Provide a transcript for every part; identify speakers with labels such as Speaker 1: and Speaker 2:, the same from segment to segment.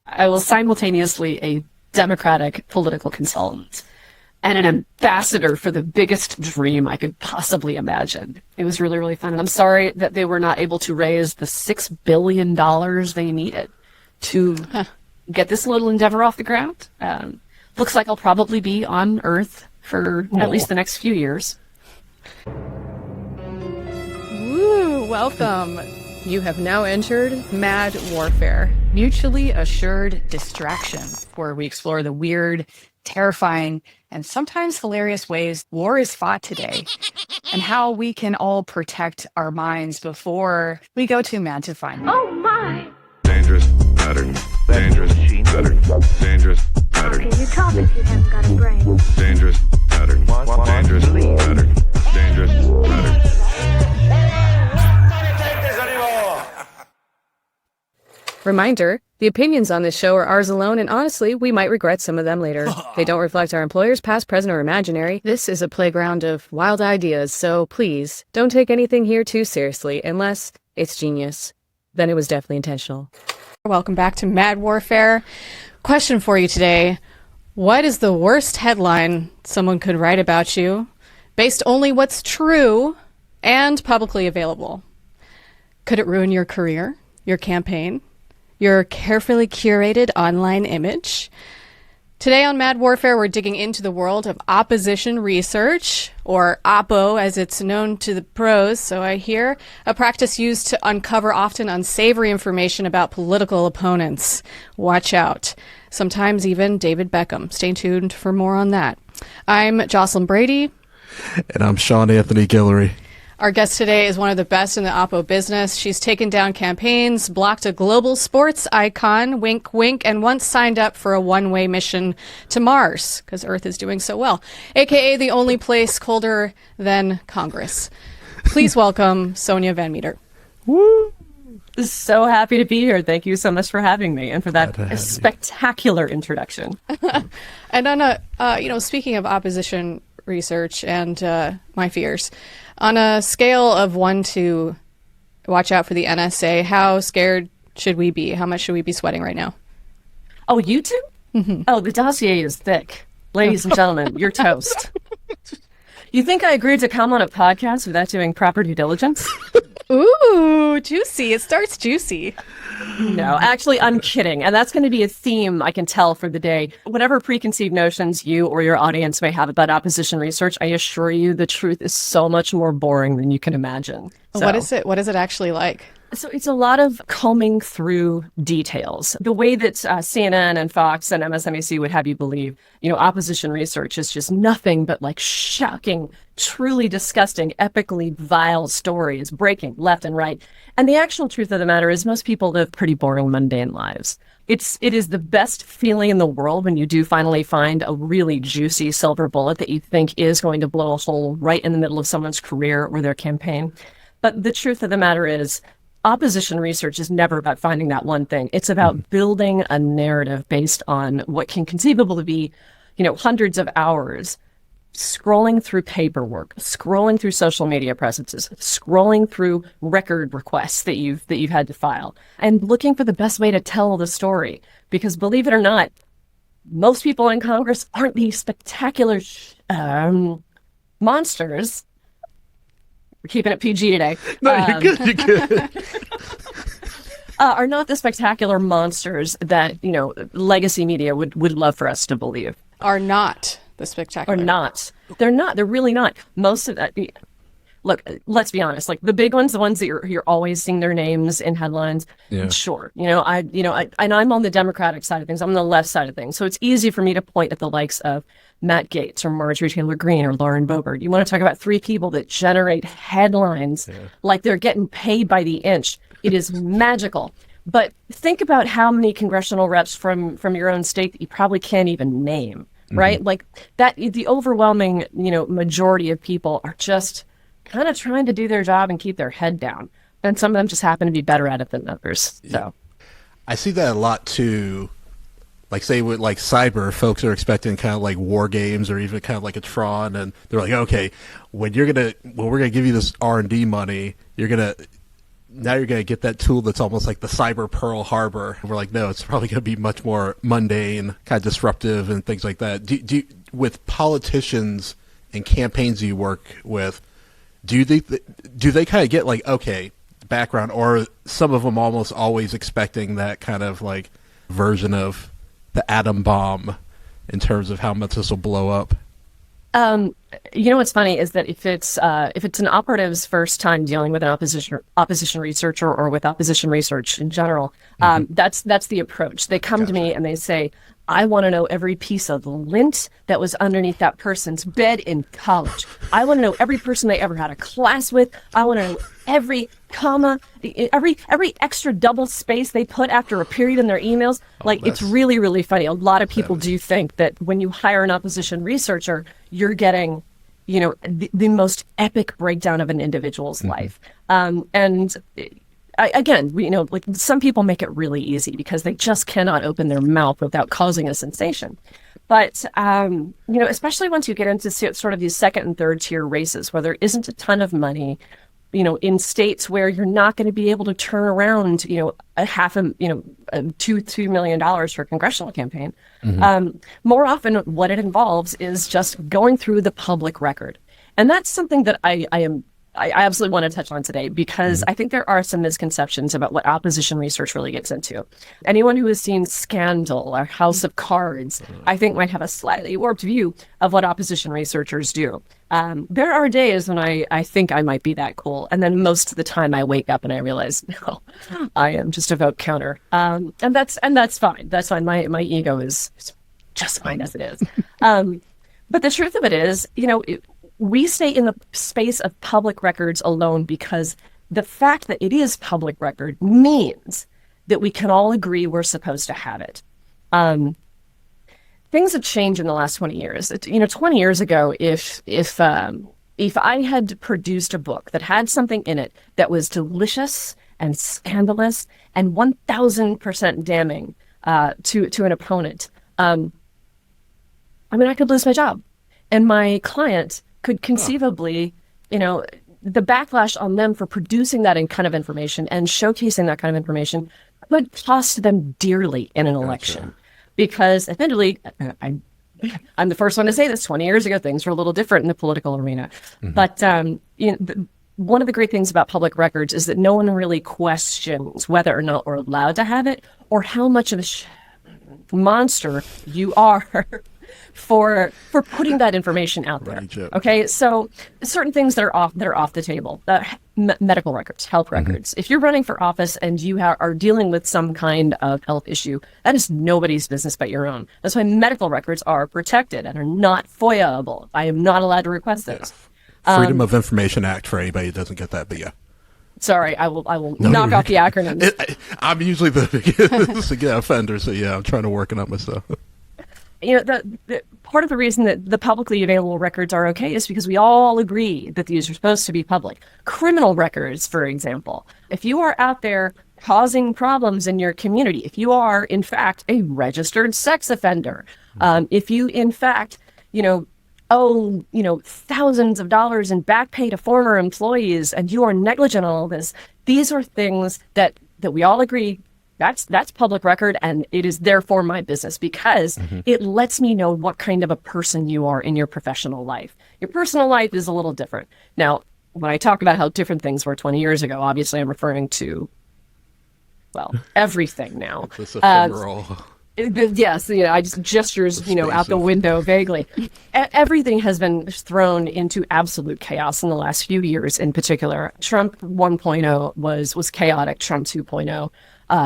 Speaker 1: I was simultaneously a Democratic political consultant and an ambassador for the biggest dream I could possibly imagine. It was really, really fun. And I'm sorry that they were not able to raise the $6 billion they needed to get this little endeavor off the ground. Looks like I'll probably be on Earth for at least the next few years.
Speaker 2: Woo, welcome. You have now entered Mad Warfare, mutually assured distraction, where we explore the weird, terrifying, and sometimes hilarious ways war is fought today, and how we can all protect our minds before we go too mad to find them.
Speaker 3: Oh my!
Speaker 4: Dangerous pattern. Dangerous pattern. Dangerous pattern.
Speaker 3: How can you talk if you haven't got a brain?
Speaker 4: Dangerous pattern. Dangerous pattern. Dangerous pattern.
Speaker 2: Reminder, the opinions on this show are ours alone, and honestly, we might regret some of them later. They don't reflect our employers, past, present, or imaginary. This is a playground of wild ideas, so please, don't take anything here too seriously, unless it's genius. Then it was definitely intentional. Welcome back to Mad Warfare. Question for you today. What is the worst headline someone could write about you, based only what's true and publicly available? Could it ruin your career, your campaign, your carefully curated online image? Today on Mad Warfare, we're digging into the world of opposition research, or oppo as it's known to the pros, so I hear, a practice used to uncover often unsavory information about political opponents. Watch out. Sometimes even David Beckham. Stay tuned for more on that. I'm Jocelyn Brady.
Speaker 5: And I'm Sean Anthony Guillory.
Speaker 2: Our guest today is one of the best in the oppo business. She's taken down campaigns, blocked a global sports icon, wink, wink, and once signed up for a one-way mission to Mars, because Earth is doing so well, a.k.a. the only place colder than Congress. Please welcome Sonia Van Meter.
Speaker 1: Woo! So happy to be here. Thank you so much for having me and for that spectacular introduction.
Speaker 2: And on a, speaking of opposition research and my fears, on a scale of 1 to watch out for the NSA, how scared should we be? How much should we be sweating right now?
Speaker 1: Oh, you too? Mm-hmm. Oh, the dossier is thick. Ladies and gentlemen, you're toast. You think I agreed to come on a podcast without doing proper due diligence?
Speaker 2: Ooh, juicy. It starts juicy.
Speaker 1: No, actually, I'm kidding. And that's going to be a theme I can tell for the day. Whatever preconceived notions you or your audience may have about opposition research, I assure you the truth is so much more boring than you can imagine. So,
Speaker 2: what is it? What is it actually like?
Speaker 1: So it's a lot of combing through details. The way that CNN and Fox and MSNBC would have you believe, opposition research is just nothing but like shocking, truly disgusting, epically vile stories breaking left and right. And the actual truth of the matter is most people live pretty boring, mundane lives. It is the best feeling in the world when you do finally find a really juicy silver bullet that you think is going to blow a hole right in the middle of someone's career or their campaign. But the truth of the matter is, opposition research is never about finding that one thing. It's about building a narrative based on what can conceivably be, hundreds of hours scrolling through paperwork, scrolling through social media presences, scrolling through record requests that you've had to file, and looking for the best way to tell the story. Because believe it or not, most people in Congress aren't these spectacular monsters. We're keeping it PG today.
Speaker 5: No, you're good. You're good.
Speaker 1: Are not the spectacular monsters that, legacy media would love for us to believe.
Speaker 2: Are not the spectacular.
Speaker 1: Or not. They're not. They're really not. Most of that. Look, let's be honest. Like the big ones, the ones that you're always seeing their names in headlines. Yeah. Sure. And I'm on the Democratic side of things. I'm on the left side of things. So it's easy for me to point at the likes of Matt Gaetz or Marjorie Taylor Greene or Lauren Boebert. You want to talk about three people that generate headlines like they're getting paid by the inch. It is magical. But think about how many congressional reps from your own state that you probably can't even name, right? Like that, the overwhelming, majority of people are just kind of trying to do their job and keep their head down. And some of them just happen to be better at it than others. So
Speaker 5: I see that a lot too like say with like cyber, folks are expecting kind of like war games or even kind of like a Tron, and they're like, okay, when we're gonna give you this R&D money, you're gonna get that tool that's almost like the cyber Pearl Harbor. And we're like, no, it's probably gonna be much more mundane, kind of disruptive, and things like that. Do with politicians and campaigns you work with, do they kind of get like, okay, background, or some of them almost always expecting that kind of like version of the atom bomb in terms of how much this will blow up?
Speaker 1: You know what's funny is that if it's an operative's first time dealing with an opposition researcher or with opposition research in general, that's the approach. They come to me and they say, I want to know every piece of lint that was underneath that person's bed in college. I want to know every person they ever had a class with. I want to know every comma, every extra double space they put after a period in their emails. It's really, really funny. A lot of people do think that when you hire an opposition researcher, you're getting, the most epic breakdown of an individual's life. Some people make it really easy because they just cannot open their mouth without causing a sensation. But, especially once you get into sort of these second and third tier races where there isn't a ton of money, in states where you're not going to be able to turn around, $2 million for a congressional campaign. More often what it involves is just going through the public record. And that's something that I absolutely want to touch on today, because I think there are some misconceptions about what opposition research really gets into. Anyone who has seen Scandal or House of Cards, I think might have a slightly warped view of what opposition researchers do. There are days when I think I might be that cool, and then most of the time I wake up and I realize, no, I am just a vote counter. And that's fine. That's fine. My ego is just fine as it is. But the truth of it is, we stay in the space of public records alone because the fact that it is public record means that we can all agree we're supposed to have it. Things have changed in the last 20 years. 20 years ago, if I had produced a book that had something in it that was delicious and scandalous and 1,000% damning to an opponent, I could lose my job, and my client could conceivably, the backlash on them for producing that kind of information and showcasing that kind of information would cost them dearly in an election. Because admittedly, I'm the first one to say this, 20 years ago, things were a little different in the political arena. But one of the great things about public records is that no one really questions whether or not we're allowed to have it or how much of a monster you are for putting that information out there. Right, okay, so certain things that are off the table. Medical records, health records. If you're running for office and you are dealing with some kind of health issue, that is nobody's business but your own. That's why medical records are protected and are not FOIA-able. I am not allowed to request those.
Speaker 5: Freedom of Information Act for anybody who doesn't get that, but yeah.
Speaker 1: Sorry, I will knock off the acronyms.
Speaker 5: I'm usually the biggest offender, so yeah, I'm trying to work it out myself.
Speaker 1: The part of the reason that the publicly available records are okay is because we all agree that these are supposed to be public. Criminal records, for example, if you are out there causing problems in your community, if you are in fact a registered sex offender, if you in fact, owe thousands of dollars in back pay to former employees, and you are negligent on all this, these are things that we all agree. That's public record, and it is therefore my business because it lets me know what kind of a person you are in your professional life. Your personal life is a little different. Now, when I talk about how different things were 20 years ago, obviously I'm referring to, everything now.
Speaker 5: This ephemeral.
Speaker 1: Yes, I just gestures, out the window vaguely. Everything has been thrown into absolute chaos in the last few years in particular. Trump 1.0 was chaotic. Trump 2.0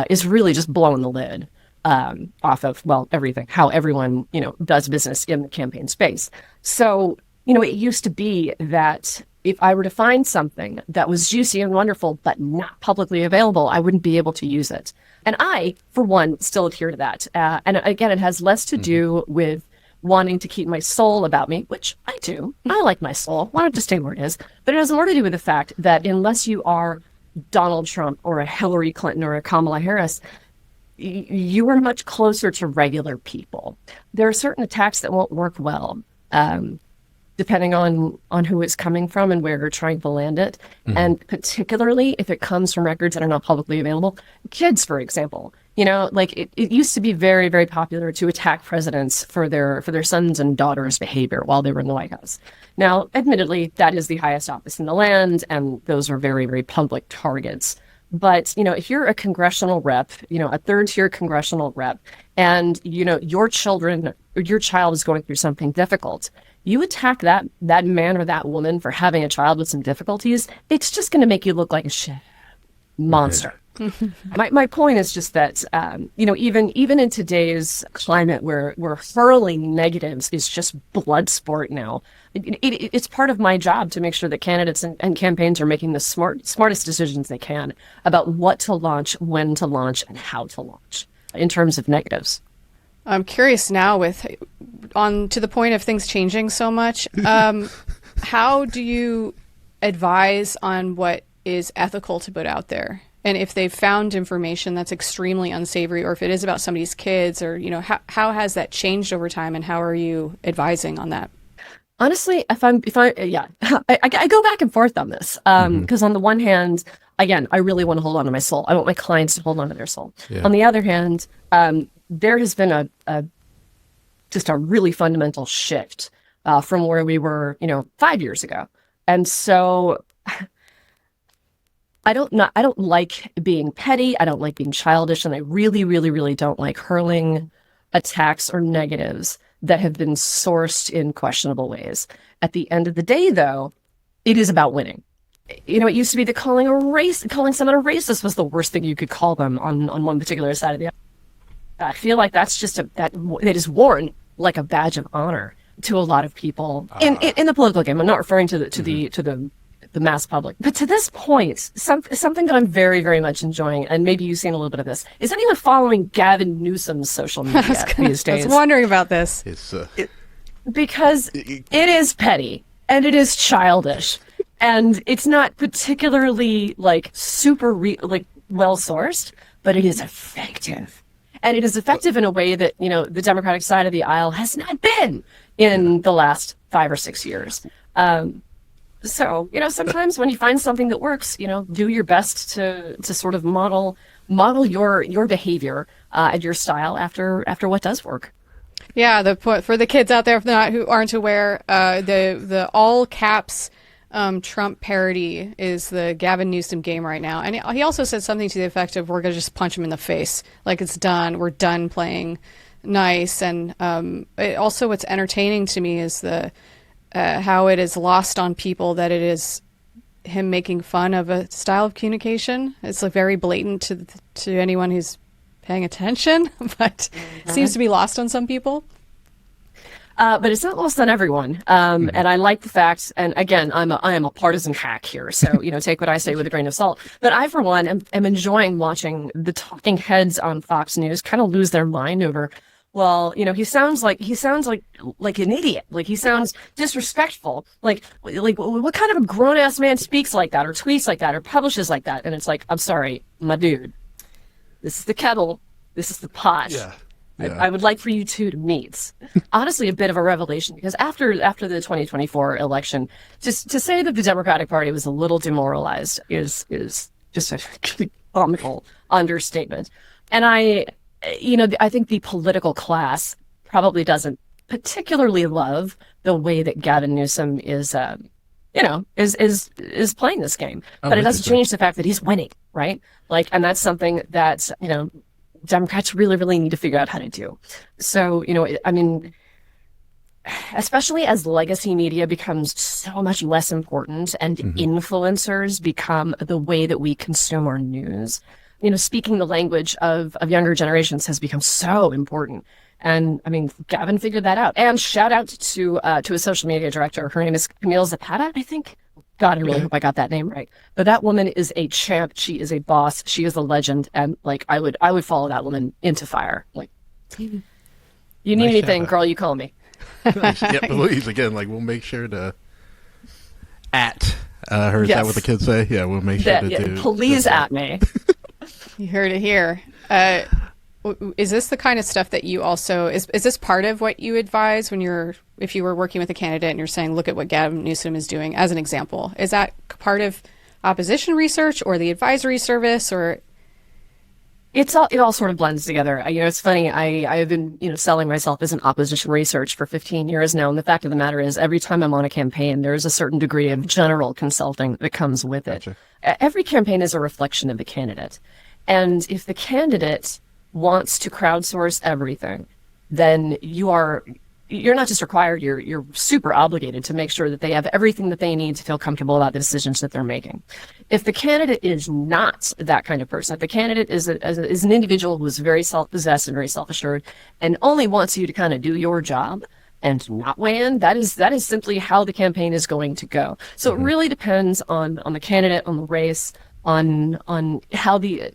Speaker 1: is really just blowing the lid off of, everything, how everyone, does business in the campaign space. So, it used to be that if I were to find something that was juicy and wonderful, but not publicly available, I wouldn't be able to use it. And I, for one, still adhere to that. And again, it has less to do with wanting to keep my soul about me, which I do. I like my soul. Want it to stay where it is. But it has more to do with the fact that unless you are Donald Trump or a Hillary Clinton or a Kamala Harris, you are much closer to regular people. There are certain attacks that won't work well, depending on who it's coming from and where you're trying to land it. And particularly if it comes from records that are not publicly available. Kids, for example, like it used to be very, very popular to attack presidents for their sons and daughters' behavior while they were in the White House. Now, admittedly, that is the highest office in the land, and those are very, very public targets. But, if you're a congressional rep, a third-tier congressional rep, and, your child is going through something difficult, you attack that man or that woman for having a child with some difficulties, it's just going to make you look like a shit monster. My point is just that, even in today's climate where hurling negatives is just blood sport now, it's part of my job to make sure that candidates and campaigns are making the smartest decisions they can about what to launch, when to launch, and how to launch in terms of negatives.
Speaker 2: I'm curious now to the point of things changing so much. How do you advise on what is ethical to put out there? And if they've found information that's extremely unsavory, or if it is about somebody's kids, or, how has that changed over time, and how are you advising on that?
Speaker 1: Honestly, I go back and forth on this. Because on the one hand, again, I really want to hold on to my soul. I want my clients to hold on to their soul. Yeah. On the other hand, there has been just a really fundamental shift from where we were, 5 years ago. And so I don't like being petty. I don't like being childish. And I really, really, really don't like hurling attacks or negatives that have been sourced in questionable ways. At the end of the day, though, it is about winning. It used to be that calling someone a racist was the worst thing you could call them on one particular side of the aisle. I feel like that's just that is worn like a badge of honor to a lot of people in the political game. I'm not referring to the mass public. But to this point, something that I'm very, very much enjoying, and maybe you've seen a little bit of this, is anyone following Gavin Newsom's social media these days?
Speaker 2: I was wondering about this.
Speaker 1: Because it is petty, and it is childish, and it's not particularly, super well-sourced, but it is effective. And it is effective in a way that, the Democratic side of the aisle has not been in the last 5 or 6 years. So, sometimes when you find something that works, do your best to sort of model your behavior and your style after what does work.
Speaker 2: Yeah, for the kids out there who aren't aware, the all caps Trump parody is the Gavin Newsom game right now. And he also said something to the effect of, we're going to just punch him in the face. Like, it's done. We're done playing nice. And also what's entertaining to me is how it is lost on people that it is him making fun of a style of communication. It's very blatant to anyone who's paying attention, but seems to be lost on some people.
Speaker 1: But it's not lost on everyone. And I like the fact, and again, I am a partisan hack here, so, take what I say with a grain of salt. But I, for one, am enjoying watching the talking heads on Fox News kind of lose their mind over, well, he sounds like an idiot. Like, he sounds disrespectful. Like what kind of a grown-ass man speaks like that, or tweets like that, or publishes like that? And it's like, I'm sorry, my dude. This is the kettle. This is the pot. Yeah. I would like for you two to meet. Honestly, a bit of a revelation, because after the 2024 election, just to say that the Democratic Party was a little demoralized is just a comical understatement. And I think the political class probably doesn't particularly love the way that Gavin Newsom is playing this game. But it doesn't change the fact that he's winning, right? And that's something that, Democrats really, really need to figure out how to do. So, especially as legacy media becomes so much less important and influencers become the way that we consume our news, speaking the language of younger generations has become so important. And Gavin figured that out. And shout out to a social media director. Her name is Camille Zapata, I think. God, I really hope I got that name right. But that woman is a champ. She is a boss. She is a legend. And I would follow that woman into fire. You need anything, girl, you call me.
Speaker 5: Nice. Yeah, please. Again, we'll make sure to at her. Is that what the kids say? Yeah, we'll make sure to do.
Speaker 1: Please at me.
Speaker 2: You heard it here.
Speaker 6: Is this the kind of stuff that you also is this part of what you advise when if you were working with a candidate and you're saying, look at what Gavin Newsom is doing as an example? Is that part of opposition research or the advisory service, or?
Speaker 1: It all sort of blends together. It's funny. I've been, selling myself as an opposition research for 15 years now. And the fact of the matter is, every time I'm on a campaign, there's a certain degree of general consulting that comes with it.
Speaker 5: Gotcha.
Speaker 1: Every campaign is a reflection of the candidate. And if the candidate wants to crowdsource everything, then you're not just required, you're super obligated to make sure that they have everything that they need to feel comfortable about the decisions that they're making. If the candidate is not that kind of person, if the candidate is an individual who is very self-possessed and very self-assured and only wants you to kind of do your job and not weigh in, that is simply how the campaign is going to go. So it really depends on the candidate, on the race, on how the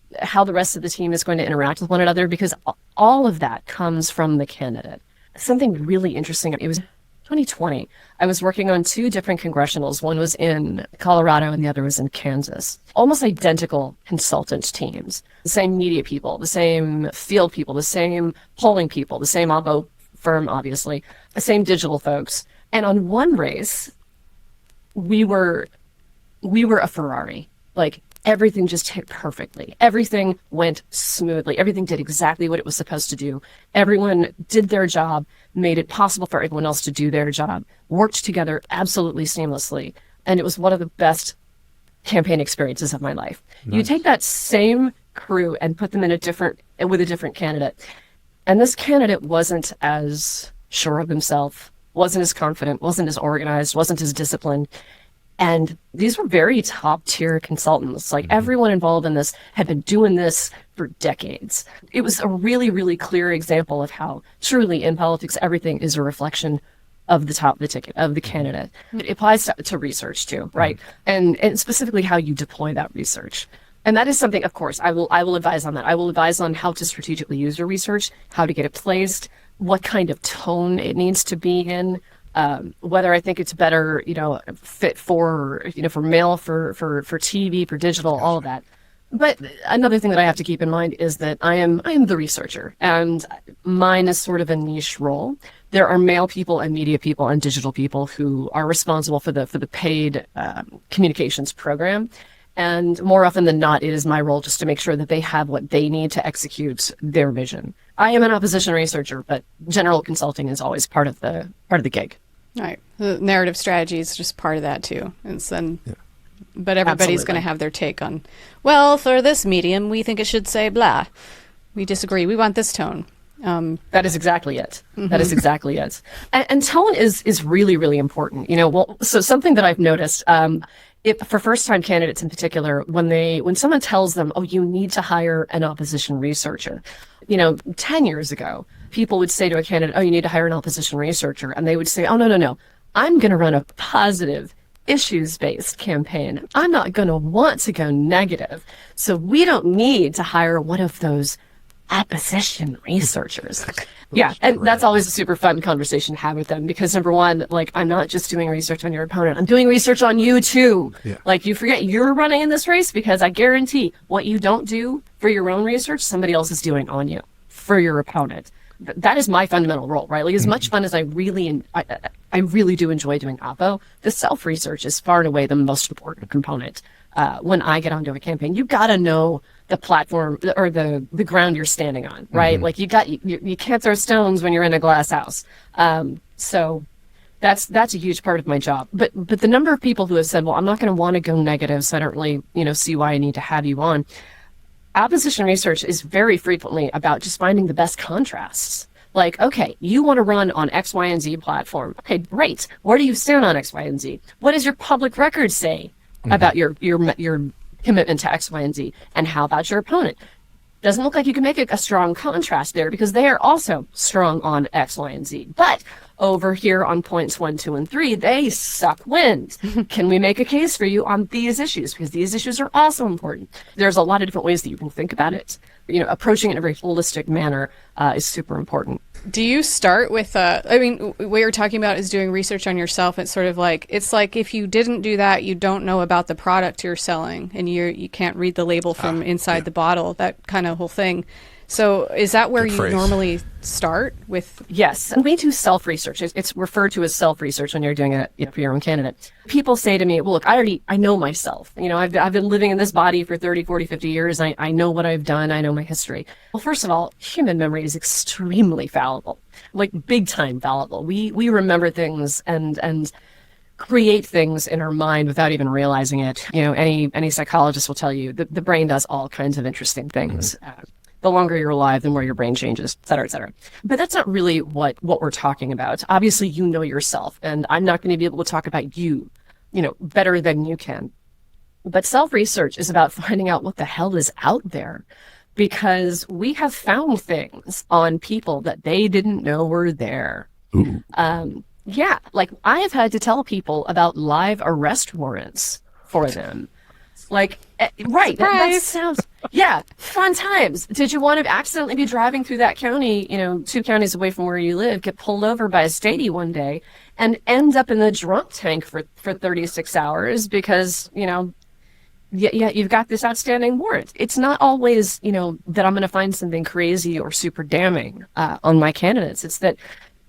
Speaker 1: rest of the team is going to interact with one another, because all of that comes from the candidate. Something really interesting. It was 2020. I was working on 2 different congressionals. One was in Colorado and the other was in Kansas. Almost identical consultant teams. The same media people, the same field people, the same polling people, the same oppo firm, obviously, the same digital folks. And on one race, we were a Ferrari. Like, everything just hit perfectly. Everything went smoothly. Everything did exactly what it was supposed to do. Everyone did their job, made it possible for everyone else to do their job, worked together absolutely seamlessly. And it was one of the best campaign experiences of my life. Nice. You take that same crew and put them in with a different candidate. And this candidate wasn't as sure of himself, wasn't as confident, wasn't as organized, wasn't as disciplined. And these were very top tier consultants. Like, everyone involved in this had been doing this for decades. It was a really, really clear example of how truly in politics, everything is a reflection of the top of the ticket, of the candidate. It applies to research too, right? And specifically how you deploy that research. And that is something, of course, I will advise on that. I will advise on how to strategically use your research, how to get it placed, what kind of tone it needs to be in. Whether I think it's better, fit for mail, for TV, for digital, all of that. But another thing that I have to keep in mind is that I am the researcher, and mine is sort of a niche role. There are mail people and media people and digital people who are responsible for the paid communications program. And more often than not, it is my role just to make sure that they have what they need to execute their vision. I am an opposition researcher, but general consulting is always part of the gig.
Speaker 6: Right. The narrative strategy is just part of that too. But everybody's going to have their take on, well, for this medium, we think it should say blah. We disagree. We want this tone.
Speaker 1: That is exactly it. That is exactly it. And tone is really, really important. So something that I've noticed, for first-time candidates in particular, when someone tells them, oh, you need to hire an opposition researcher, 10 years ago, people would say to a candidate, oh, you need to hire an opposition researcher. And they would say, oh, no. I'm going to run a positive, issues-based campaign. I'm not going to want to go negative. So we don't need to hire one of those opposition researchers. Yeah, and that's always a super fun conversation to have with them, because number one, like, I'm not just doing research on your opponent, I'm doing research on you too. Yeah. Like, you forget you're running in this race, because I guarantee what you don't do for your own research, somebody else is doing on you for your opponent. That is my fundamental role, right? Like, as much fun as I really do enjoy doing oppo, the self-research is far and away the most important component. When I get onto a campaign, you got to know the platform or the ground you're standing on, right? Like, you can't throw stones when you're in a glass house. So that's a huge part of my job. But the number of people who have said, well, I'm not going to want to go negative, so I don't really, see why I need to have you on. Opposition research is very frequently about just finding the best contrasts. Like, okay, you want to run on X, Y, and Z platform. Okay, great. Where do you stand on X, Y, and Z? What does your public record say about your commitment to X, Y, and Z? And how about your opponent? Doesn't look like you can make a strong contrast there, because they are also strong on X, Y, and Z. But over here on points 1, 2, and 3, they suck wind. Can we make a case for you on these issues? Because these issues are also important. There's a lot of different ways that you can think about it. Approaching it in a very holistic manner is super important.
Speaker 6: Do you start with, what you're talking about is doing research on yourself. It's sort of like, if you didn't do that, you don't know about the product you're selling, and you can't read the label from inside the bottle, that kind of whole thing. So is that where
Speaker 5: Good
Speaker 6: you
Speaker 5: phrase.
Speaker 6: normally start with?
Speaker 1: Yes, and we do self-research. It's referred to as self-research when you're doing it, for your own candidate. People say to me, well, look, I know myself. I've been living in this body for 30, 40, 50 years. I know what I've done. I know my history. Well, first of all, human memory is extremely fallible, like big time fallible. We remember things and create things in our mind without even realizing it. Any psychologist will tell you that the brain does all kinds of interesting things. The longer you're alive, the more your brain changes, et cetera, et cetera. But that's not really what we're talking about. Obviously, you know yourself, and I'm not going to be able to talk about you, better than you can. But self-research is about finding out what the hell is out there, because we have found things on people that they didn't know were there. Yeah, like I have had to tell people about live arrest warrants for them. Like, right, that sounds, fun times. Did you want to accidentally be driving through that county, 2 counties away from where you live, get pulled over by a statey one day and end up in the drunk tank for 36 hours because, you've got this outstanding warrant. It's not always, that I'm going to find something crazy or super damning on my candidates. It's that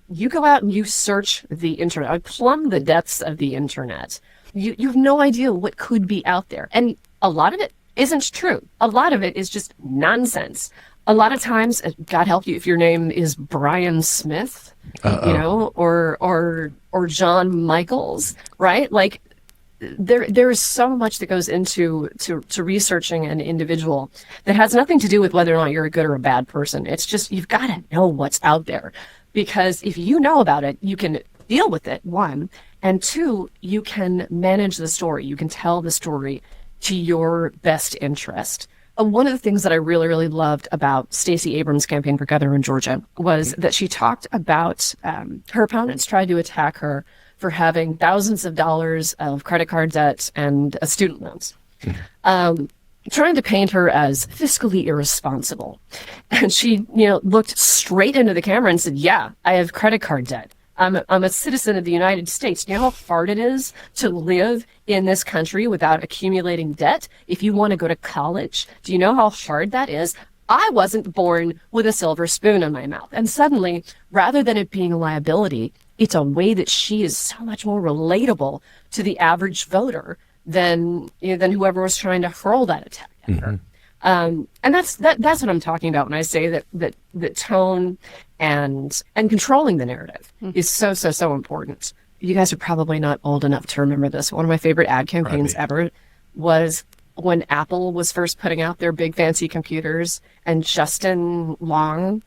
Speaker 1: you go out and you search the internet, I plumb the depths of the internet. You have no idea what could be out there. And a lot of it isn't true. A lot of it is just nonsense. A lot of times, God help you if your name is Brian Smith, or John Michaels, right? Like there is so much that goes into researching an individual that has nothing to do with whether or not you're a good or a bad person. It's just, you've got to know what's out there, because if you know about it, you can deal with it, 1, and 2, you can manage the story. You can tell the story to your best interest. One of the things that I really, really loved about Stacey Abrams' campaign for governor in Georgia was that she talked about her opponents tried to attack her for having thousands of dollars of credit card debt and student loans. Trying to paint her as fiscally irresponsible. And she, looked straight into the camera and said, yeah, I have credit card debt. I'm a citizen of the United States. Do you know how hard it is to live in this country without accumulating debt? If you want to go to college, do you know how hard that is? I wasn't born with a silver spoon in my mouth. And suddenly, rather than it being a liability, it's a way that she is so much more relatable to the average voter than whoever was trying to hurl that attack at her. And that's what I'm talking about when I say that tone and controlling the narrative is so important. You guys are probably not old enough to remember this. One of my favorite ad campaigns ever was when Apple was first putting out their big fancy computers, and Justin Long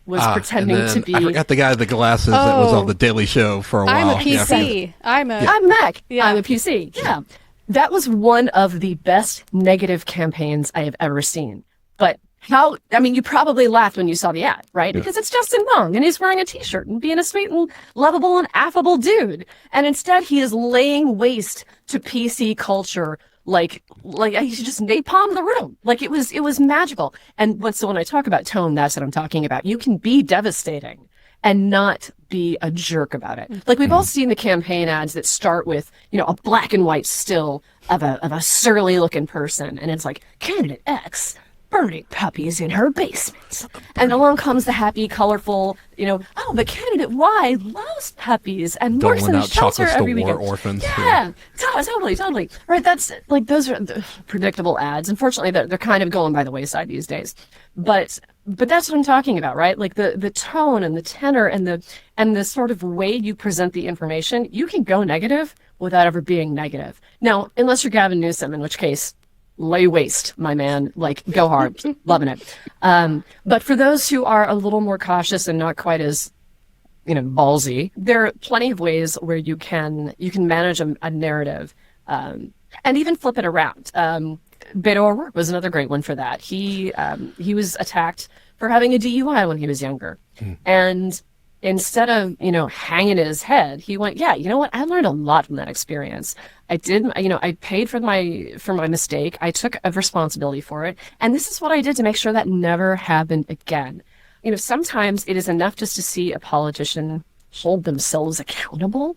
Speaker 1: was pretending to be.
Speaker 5: I forgot the guy with the glasses that was on the Daily Show for a while.
Speaker 6: I'm a PC.
Speaker 5: Yeah.
Speaker 6: I'm
Speaker 1: Mac.
Speaker 6: Yeah.
Speaker 1: I'm a PC. Yeah. That was one of the best negative campaigns I have ever seen. But you probably laughed when you saw the ad, right? Yeah. Because it's Justin Long and he's wearing a t-shirt and being a sweet and lovable and affable dude. And instead he is laying waste to PC culture like he just napalmed the room. Like it was magical. And when I talk about tone, that's what I'm talking about. You can be devastating and not be a jerk about it. Like we've all seen the campaign ads that start with, a black and white still of a surly looking person. And it's like, candidate X burning puppies in her basement. And along comes the happy, colorful, but candidate Y loves puppies and works in a shelter every weekend.
Speaker 5: Orphans.
Speaker 1: Yeah, totally. Right, that's like, those are the predictable ads. Unfortunately, they're kind of going by the wayside these days. But that's what I'm talking about, right? Like the tone and the tenor and the sort of way you present the information, you can go negative without ever being negative. Now, unless you're Gavin Newsom, in which case, lay waste, my man, like go hard, loving it. But for those who are a little more cautious and not quite as, ballsy, there are plenty of ways where you can manage a narrative and even flip it around. Beto O'Rourke was another great one for that. He was attacked for having a DUI when he was younger. And instead of, hanging his head, he went, yeah, you know what? I learned a lot from that experience. I paid for my mistake. I took a responsibility for it. And this is what I did to make sure that never happened again. Sometimes it is enough just to see a politician hold themselves accountable.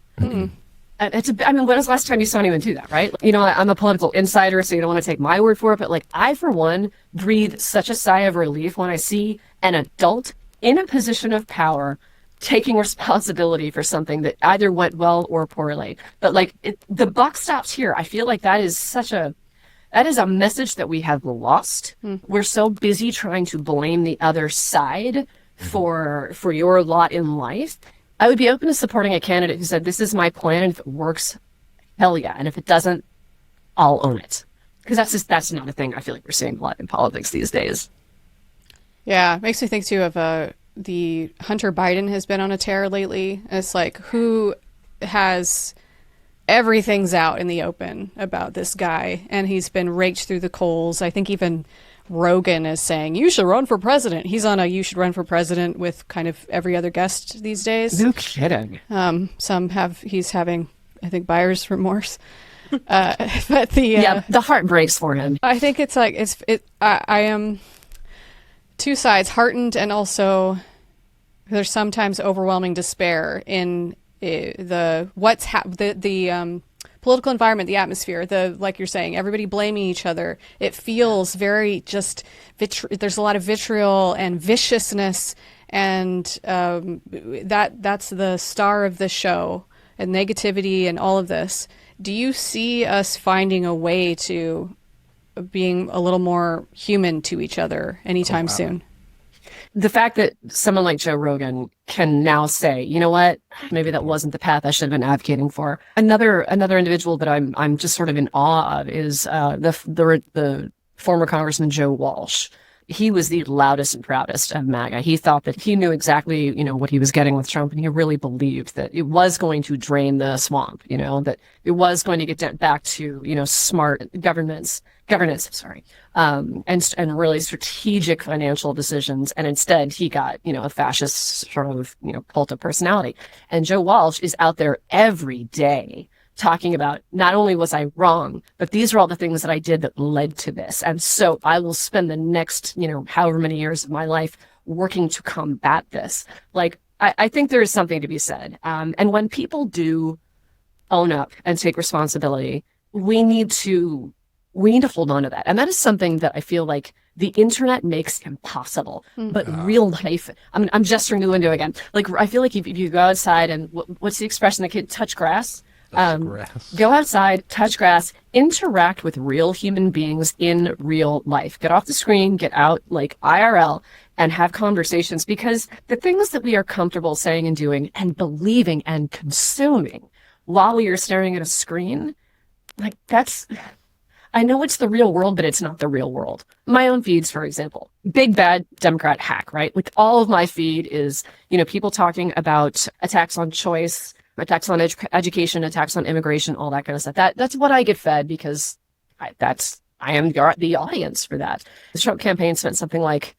Speaker 1: I mean, when was the last time you saw anyone do that, right? You know, I'm a political insider, so you don't want to take my word for it, but like, I, for one, breathe such a sigh of relief when I see an adult in a position of power taking responsibility for something that either went well or poorly. But like, the buck stops here. I feel like that is a message that we have lost. We're so busy trying to blame the other side for your lot in life. I would be open to supporting a candidate who said, this is my plan, and if it works, hell yeah. And if it doesn't, I'll own it. Because that's not a thing I feel like we're seeing a lot in politics these days.
Speaker 6: Yeah, it makes me think too of the Hunter Biden has been on a tear lately. It's like, who has everything's out in the open about this guy, and he's been raked through the coals. I think even Rogan is saying, you should run for president. He's on a you should run for president with kind of every other guest these days.
Speaker 1: No kidding.
Speaker 6: He's having, I think, buyer's remorse. But
Speaker 1: the heart breaks for him.
Speaker 6: I think it's like, I am two sides, heartened, and also there's sometimes overwhelming despair in the political environment, the atmosphere, like you're saying, everybody blaming each other. It feels very just there's a lot of vitriol and viciousness, and that's the star of the show, and negativity and all of this. Do you see us finding a way to being a little more human to each other anytime soon?
Speaker 1: The fact that someone like Joe Rogan can now say, you know what, maybe that wasn't the path I should have been advocating for. Another individual that I'm just sort of in awe of is the former Congressman Joe Walsh. He was the loudest and proudest of MAGA. He thought that he knew exactly, what he was getting with Trump, and he really believed that it was going to drain the swamp, that it was going to get back to, smart governance, and really strategic financial decisions. And instead he got, a fascist sort of, cult of personality. And Joe Walsh is out there every day talking about, not only was I wrong, but these are all the things that I did that led to this. And so I will spend the next, however many years of my life working to combat this. Like, I think there is something to be said. And when people do own up and take responsibility, we need to hold on to that. And that is something that I feel like the internet makes impossible. But real life, I'm gesturing to the window again. Like, I feel like if you go outside and what's the expression, the kid touch grass? Go outside, touch grass, interact with real human beings in real life. Get off the screen, get out like IRL, and have conversations, because the things that we are comfortable saying and doing and believing and consuming while we are staring at a screen, like, I know it's the real world, but it's not the real world. My own feeds, for example, big bad Democrat hack, right? Like, all of my feed is, people talking about attacks on choice, attacks on education, attacks on immigration, all that kind of stuff. That's what I get fed, because I am the audience for that. The Trump campaign spent something like,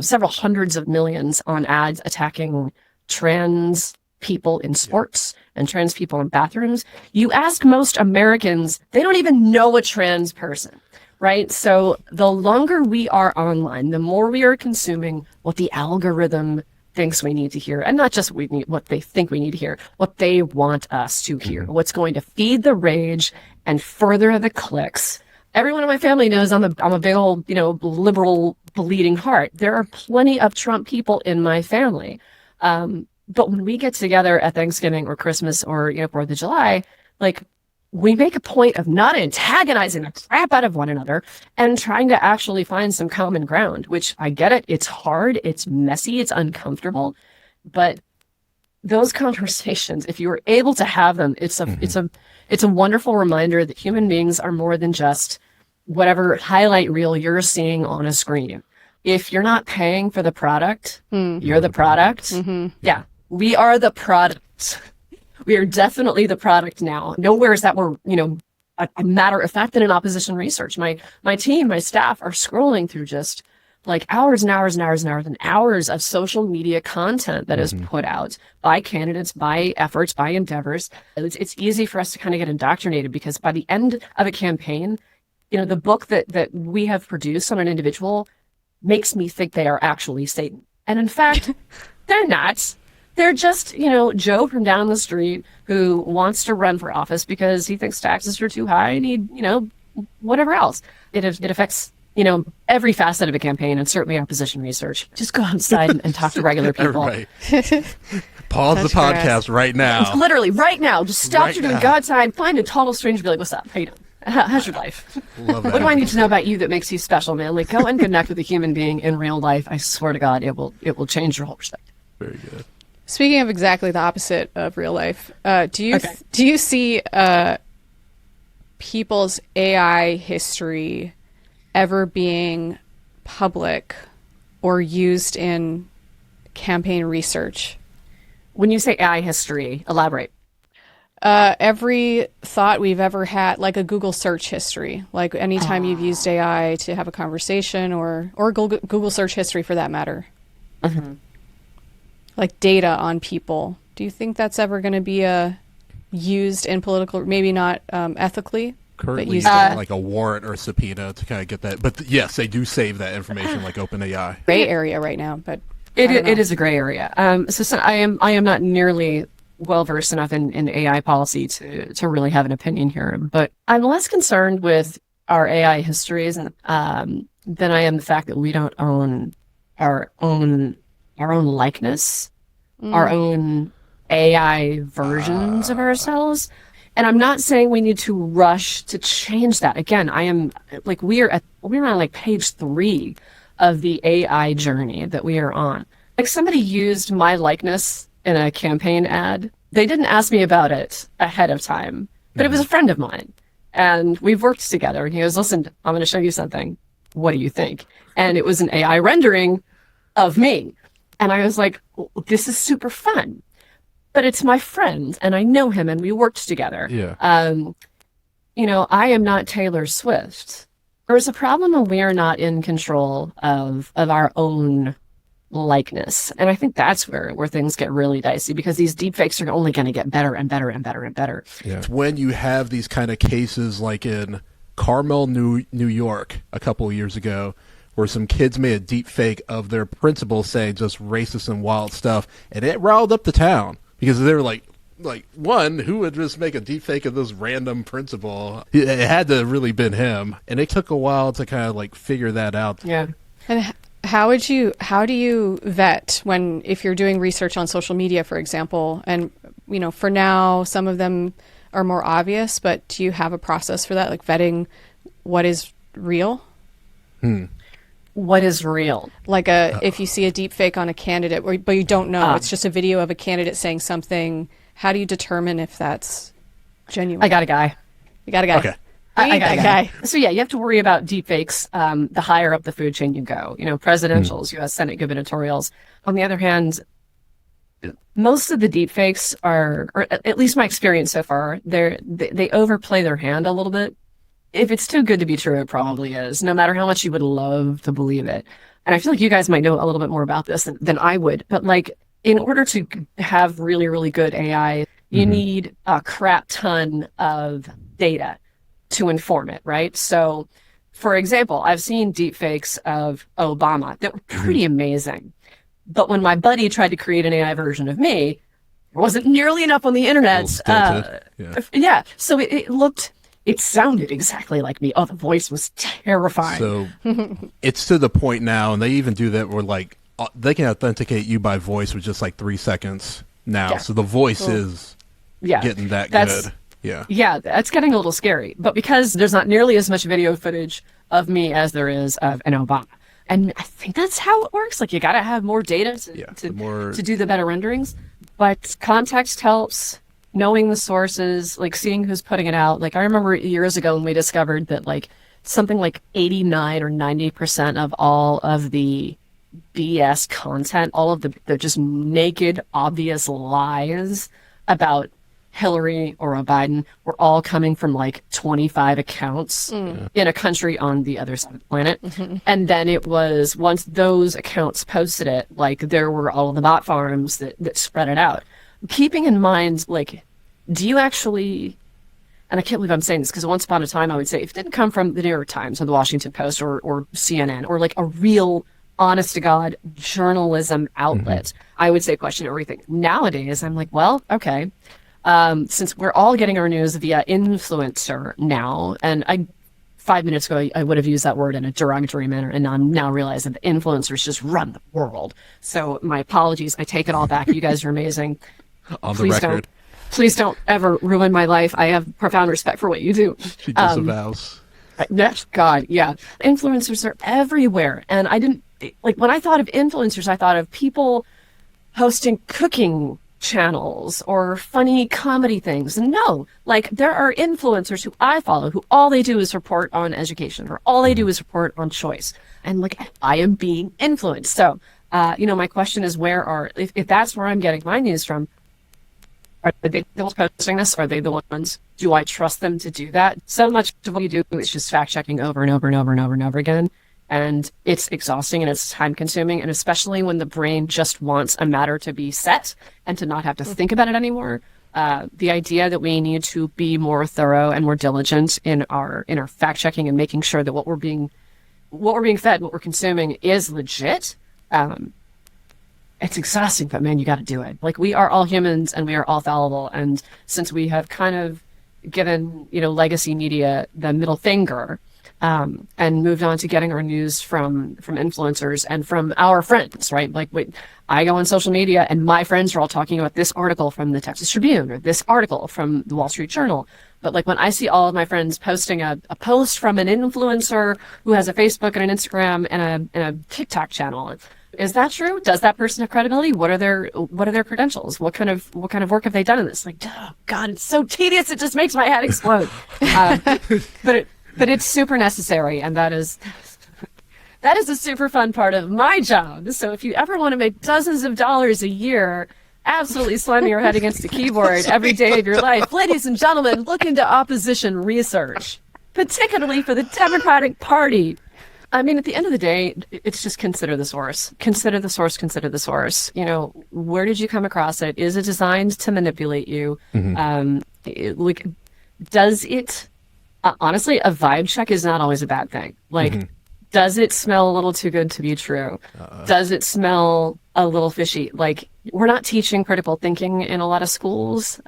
Speaker 1: several hundreds of millions on ads attacking trans people in sports and trans people in bathrooms. You ask most Americans, they don't even know a trans person, right? So the longer we are online, the more we are consuming what the algorithm thinks we need to hear, and not just what they think we need to hear, what they want us to hear, what's going to feed the rage and further the clicks. Everyone in my family knows I'm a big old, liberal bleeding heart. There are plenty of Trump people in my family. But when we get together at Thanksgiving or Christmas or, 4th of July, like, we make a point of not antagonizing the crap out of one another and trying to actually find some common ground, which I get it. It's hard. It's messy. It's uncomfortable. But those conversations, if you were able to have them, it's a wonderful reminder that human beings are more than just whatever highlight reel you're seeing on a screen. If you're not paying for the product, you're the product. Yeah, we are the product. We are definitely the product now. Nowhere is that more, a matter of fact than in opposition research. My team, my staff are scrolling through just like hours and hours and hours and hours and hours of social media content that is put out by candidates, by efforts, by endeavors. It's easy for us to kind of get indoctrinated, because by the end of a campaign, the book that we have produced on an individual makes me think they are actually Satan. And in fact, they're not. They're just, Joe from down the street who wants to run for office because he thinks taxes are too high and he, whatever else. It affects, every facet of a campaign and certainly opposition research. Just go outside and talk to regular people.
Speaker 5: Right. Pause the podcast right now.
Speaker 1: Literally, right now. Just stop what you're doing.
Speaker 5: now.
Speaker 1: Go outside, find a total stranger, and be like, what's up? How you doing? How's your life?
Speaker 5: Love that.
Speaker 1: What do I need to know about you that makes you special, man? Like, go and connect with a human being in real life. I swear to God, it will change your whole perspective.
Speaker 5: Very good.
Speaker 6: Speaking of exactly the opposite of real life, do you see people's AI history ever being public or used in campaign research?
Speaker 1: When you say AI history, elaborate.
Speaker 6: Every thought we've ever had, like a Google search history, like anytime you've used AI to have a conversation or Google search history for that matter.
Speaker 1: Mm-hmm.
Speaker 6: Like data on people. Do you think that's ever going to be used in political, maybe not ethically?
Speaker 5: Currently,
Speaker 6: used
Speaker 5: like a warrant or subpoena to kind of get that. But yes, they do save that information like OpenAI.
Speaker 6: Gray area right now, but
Speaker 1: it is a gray area. So I am not nearly well versed enough in AI policy to really have an opinion here, but I'm less concerned with our AI histories than I am the fact that we don't own our own likeness, our own AI versions of ourselves. And I'm not saying we need to rush to change that. Again, I am like we're on like page 3 of the AI journey that we are on. Like somebody used my likeness in a campaign ad. They didn't ask me about it ahead of time, but it was a friend of mine. And we've worked together. And he goes, listen, I'm going to show you something. What do you think? And it was an AI rendering of me. And I was like, this is super fun. But it's my friend and I know him and we worked together.
Speaker 5: Yeah.
Speaker 1: I am not Taylor Swift. There is a problem when we are not in control of our own likeness. And I think that's where things get really dicey because these deepfakes are only going to get better and better and better and better.
Speaker 5: Yeah. It's when you have these kind of cases like in Carmel, New York, a couple of years ago, where some kids made a deep fake of their principal saying just racist and wild stuff, and it riled up the town because they were like, one, who would just make a deep fake of this random principal? It had to have really been him, and it took a while to kind of like figure that out.
Speaker 6: Yeah. And how do you vet if you're doing research on social media, for example, and for now some of them are more obvious, but do you have a process for that, like vetting what is real?
Speaker 1: What is real?
Speaker 6: Like if you see a deep fake on a candidate, but you don't know, it's just a video of a candidate saying something. How do you determine if that's genuine?
Speaker 1: I got a guy.
Speaker 6: You got a guy.
Speaker 5: Okay.
Speaker 1: I got a guy. So yeah, you have to worry about deepfakes the higher up the food chain you go. Presidentials, U.S. Senate gubernatorials. On the other hand, most of the deepfakes are, or at least my experience so far, they overplay their hand a little bit. If it's too good to be true, it probably is, no matter how much you would love to believe it. And I feel like you guys might know a little bit more about this than I would. But like, in order to have really, really good AI, you need a crap ton of data to inform it, right? So, for example, I've seen deepfakes of Obama that were pretty amazing. But when my buddy tried to create an AI version of me, there wasn't nearly enough on the internet. So it sounded exactly like me. Oh, the voice was terrifying.
Speaker 5: So it's to the point now, and they even do that where like they can authenticate you by voice with just like 3 seconds now.
Speaker 1: Yeah.
Speaker 5: So the voice is getting that good. Yeah,
Speaker 1: that's getting a little scary. But because there's not nearly as much video footage of me as there is of an Obama. And I think that's how it works. Like, you got to have more data to do the better renderings. But context helps. Knowing the sources, like seeing who's putting it out. Like, I remember years ago when we discovered that like something like 89 or 90% of all of the BS content, all of the just naked, obvious lies about Hillary or Biden were all coming from like 25 accounts in a country on the other side of the planet. And then it was, once those accounts posted it, like there were all of the bot farms that spread it out. Keeping in mind, like, do you actually, and I can't believe I'm saying this because once upon a time I would say if it didn't come from the New York Times or the Washington Post or CNN or like a real honest to God journalism outlet, I would say question everything. Nowadays, I'm like, well, okay, since we're all getting our news via influencer now, and 5 minutes ago, I would have used that word in a derogatory manner, and I'm now realizing that influencers just run the world. So my apologies. I take it all back. You guys are amazing.
Speaker 5: On the record.
Speaker 1: Please don't ever ruin my life. I have profound respect for what you do.
Speaker 5: She disavows.
Speaker 1: Yes, God, yeah. Influencers are everywhere. And I didn't, like, when I thought of influencers, I thought of people hosting cooking channels or funny comedy things. And no, like, there are influencers who I follow who all they do is report on education, or all they do is report on choice. And like, I am being influenced. So, my question is, if that's where I'm getting my news from, are they the ones posting this? Are they the ones? Do I trust them to do that? So much of what you do is just fact checking over and over and over and over and over again. And it's exhausting and it's time consuming. And especially when the brain just wants a matter to be set and to not have to think about it anymore. The idea that we need to be more thorough and more diligent in our fact checking and making sure that what we're being fed, what we're consuming is legit. It's exhausting, but man, you got to do it. Like, we are all humans and we are all fallible. And since we have kind of given, legacy media the middle finger, and moved on to getting our news from influencers and from our friends, right? Like, I go on social media and my friends are all talking about this article from the Texas Tribune or this article from the Wall Street Journal. But like, when I see all of my friends posting a post from an influencer who has a Facebook and an Instagram and a TikTok channel, is that true? Does that person have credibility? What are their credentials? What kind of work have they done in this? Like, oh God, it's so tedious. It just makes my head explode. But it's super necessary, and that is a super fun part of my job. So if you ever want to make dozens of dollars a year, absolutely slamming your head against a keyboard every day of your life, ladies and gentlemen, look into opposition research, particularly for the Democratic Party. I mean, at the end of the day, it's just consider the source. Consider the source, consider the source. Where did you come across it? Is it designed to manipulate you? Does it... honestly, a vibe check is not always a bad thing. Like, does it smell a little too good to be true? Does it smell a little fishy? Like, we're not teaching critical thinking in a lot of schools,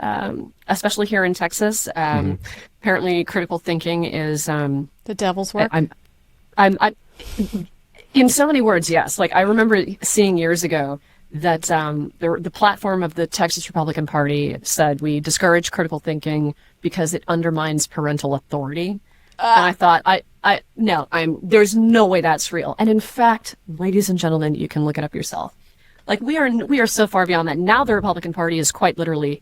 Speaker 1: especially here in Texas. Apparently, critical thinking is...
Speaker 6: the devil's work?
Speaker 1: I'm in so many words, yes. Like, I remember seeing years ago that the platform of the Texas Republican Party said we discourage critical thinking because it undermines parental authority. And I thought, there's no way that's real. And in fact, ladies and gentlemen, you can look it up yourself. Like, we are so far beyond that. Now the Republican Party is quite literally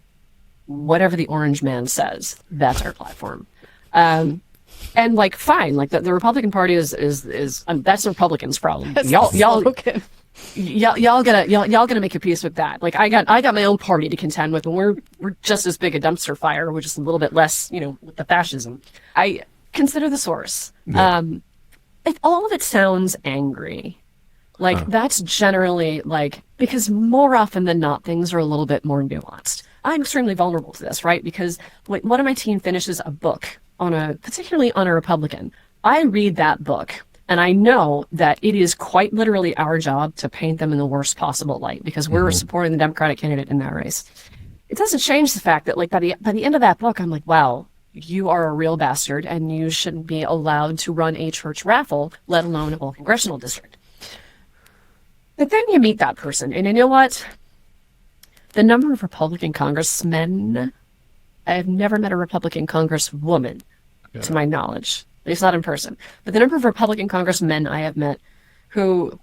Speaker 1: whatever the orange man says. That's our platform. And like, fine, like the Republican Party is that's the Republicans' problem. Y'all gotta make your peace with that. Like, I got my own party to contend with, and we're just as big a dumpster fire. We're just a little bit less, with the fascism. I consider the source.
Speaker 5: Yeah.
Speaker 1: If all of it sounds angry, like that's generally like, because more often than not, things are a little bit more nuanced. I'm extremely vulnerable to this, right? Because one of my team finishes a book particularly on a Republican. I read that book. And I know that it is quite literally our job to paint them in the worst possible light because we're supporting the Democratic candidate in that race. It doesn't change the fact that, like, by the end of that book, I'm like, wow, you are a real bastard and you shouldn't be allowed to run a church raffle, let alone a whole congressional district. But then you meet that person, and you know what? The number of Republican congressmen, I've never met a Republican congresswoman, to my knowledge. At least not in person. But the number of Republican congressmen I have met who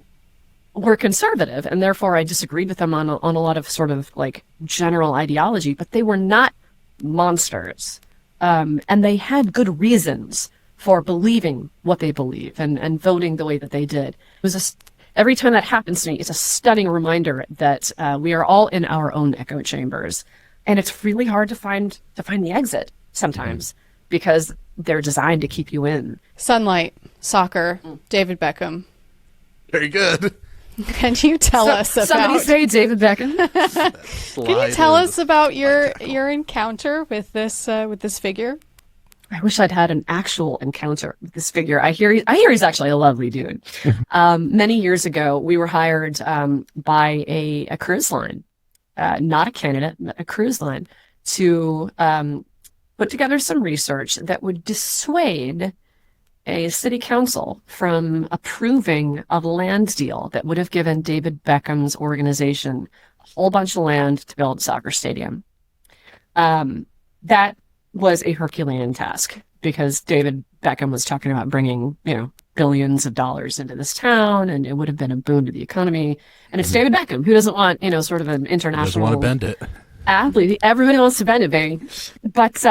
Speaker 1: were conservative, and therefore I disagreed with them on a lot of sort of like general ideology, but they were not monsters. And they had good reasons for believing what they believe and voting the way that they did. It was every time that happens to me, it's a stunning reminder that we are all in our own echo chambers. And it's really hard to find the exit sometimes because they're designed to keep you in.
Speaker 6: Sunlight, soccer, David Beckham.
Speaker 5: Very good.
Speaker 6: Can you tell us about...
Speaker 1: Somebody say David Beckham.
Speaker 6: Can you tell us about your encounter with this figure?
Speaker 1: I wish I'd had an actual encounter with this figure. I hear he's actually a lovely dude. Many years ago, we were hired by a cruise line, not a candidate, but a cruise line, to put together some research that would dissuade a city council from approving a land deal that would have given David Beckham's organization a whole bunch of land to build a soccer stadium. That was a Herculean task because David Beckham was talking about bringing, billions of dollars into this town, and it would have been a boon to the economy. And it's David Beckham, who doesn't want, sort of an international
Speaker 5: Doesn't want to bend it.
Speaker 1: athlete. Everybody wants to bend it, baby. But,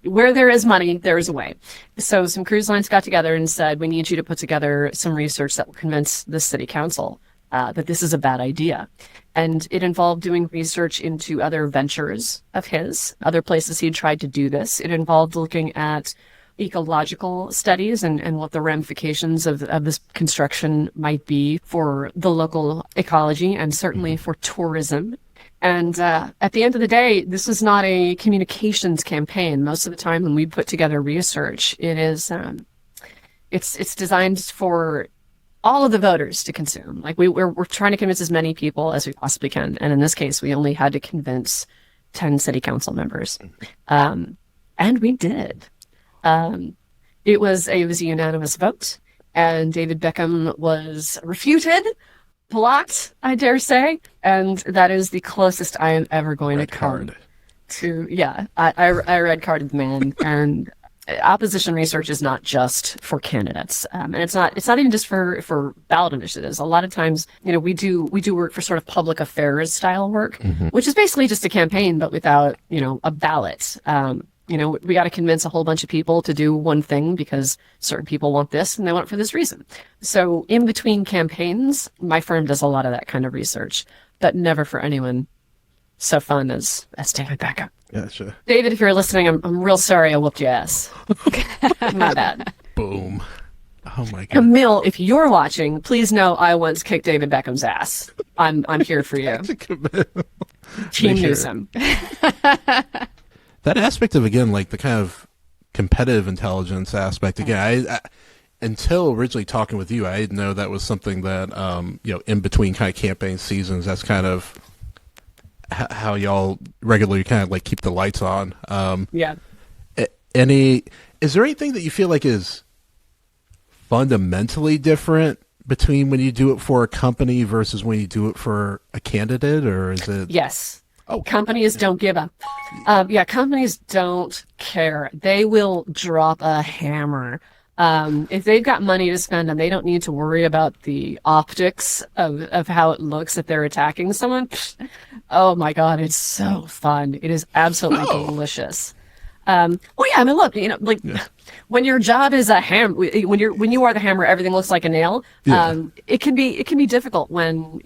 Speaker 1: where there is money, there is a way. So some cruise lines got together and said, we need you to put together some research that will convince the city council that this is a bad idea. And it involved doing research into other ventures of his, other places he'd tried to do this. It involved looking at ecological studies and what the ramifications of this construction might be for the local ecology and certainly for tourism. And at the end of the day, this is not a communications campaign. Most of the time when we put together research, it is it's designed for all of the voters to consume. Like we're trying to convince as many people as we possibly can. And in this case, we only had to convince 10 city council members. And we did. It was a unanimous vote, and David Beckham was refuted, blocked, I dare say. And that is the closest I am ever going to come to. Yeah, I red carded the man. And opposition research is not just for candidates, and it's not even just for ballot initiatives. A lot of times, we do work for sort of public affairs style work, which is basically just a campaign, but without a ballot. We got to convince a whole bunch of people to do one thing because certain people want this and they want it for this reason. So in between campaigns, my firm does a lot of that kind of research, but never for anyone so fun as David Beckham.
Speaker 5: Yeah, sure.
Speaker 1: David, if you're listening, I'm real sorry I whooped your ass. My bad.
Speaker 5: Boom. Oh my god.
Speaker 1: Camille, if you're watching, please know I once kicked David Beckham's ass. I'm here for you. Team Newsom.
Speaker 5: That aspect of, again, like the kind of competitive intelligence aspect, again, I until originally talking with you, I didn't know that was something that, in between kind of campaign seasons, that's kind of how y'all regularly kind of like keep the lights on.
Speaker 1: Yeah.
Speaker 5: Is there anything that you feel like is fundamentally different between when you do it for a company versus when you do it for a candidate, or is it?
Speaker 1: Yes.
Speaker 5: Oh,
Speaker 1: companies don't give up. Companies don't care. They will drop a hammer. If they've got money to spend and they don't need to worry about the optics of how it looks if they're attacking someone, oh my God, it's so fun. It is absolutely delicious. Look, when your job is a hammer, when you are the hammer, everything looks like a nail. Yeah. It can be difficult when,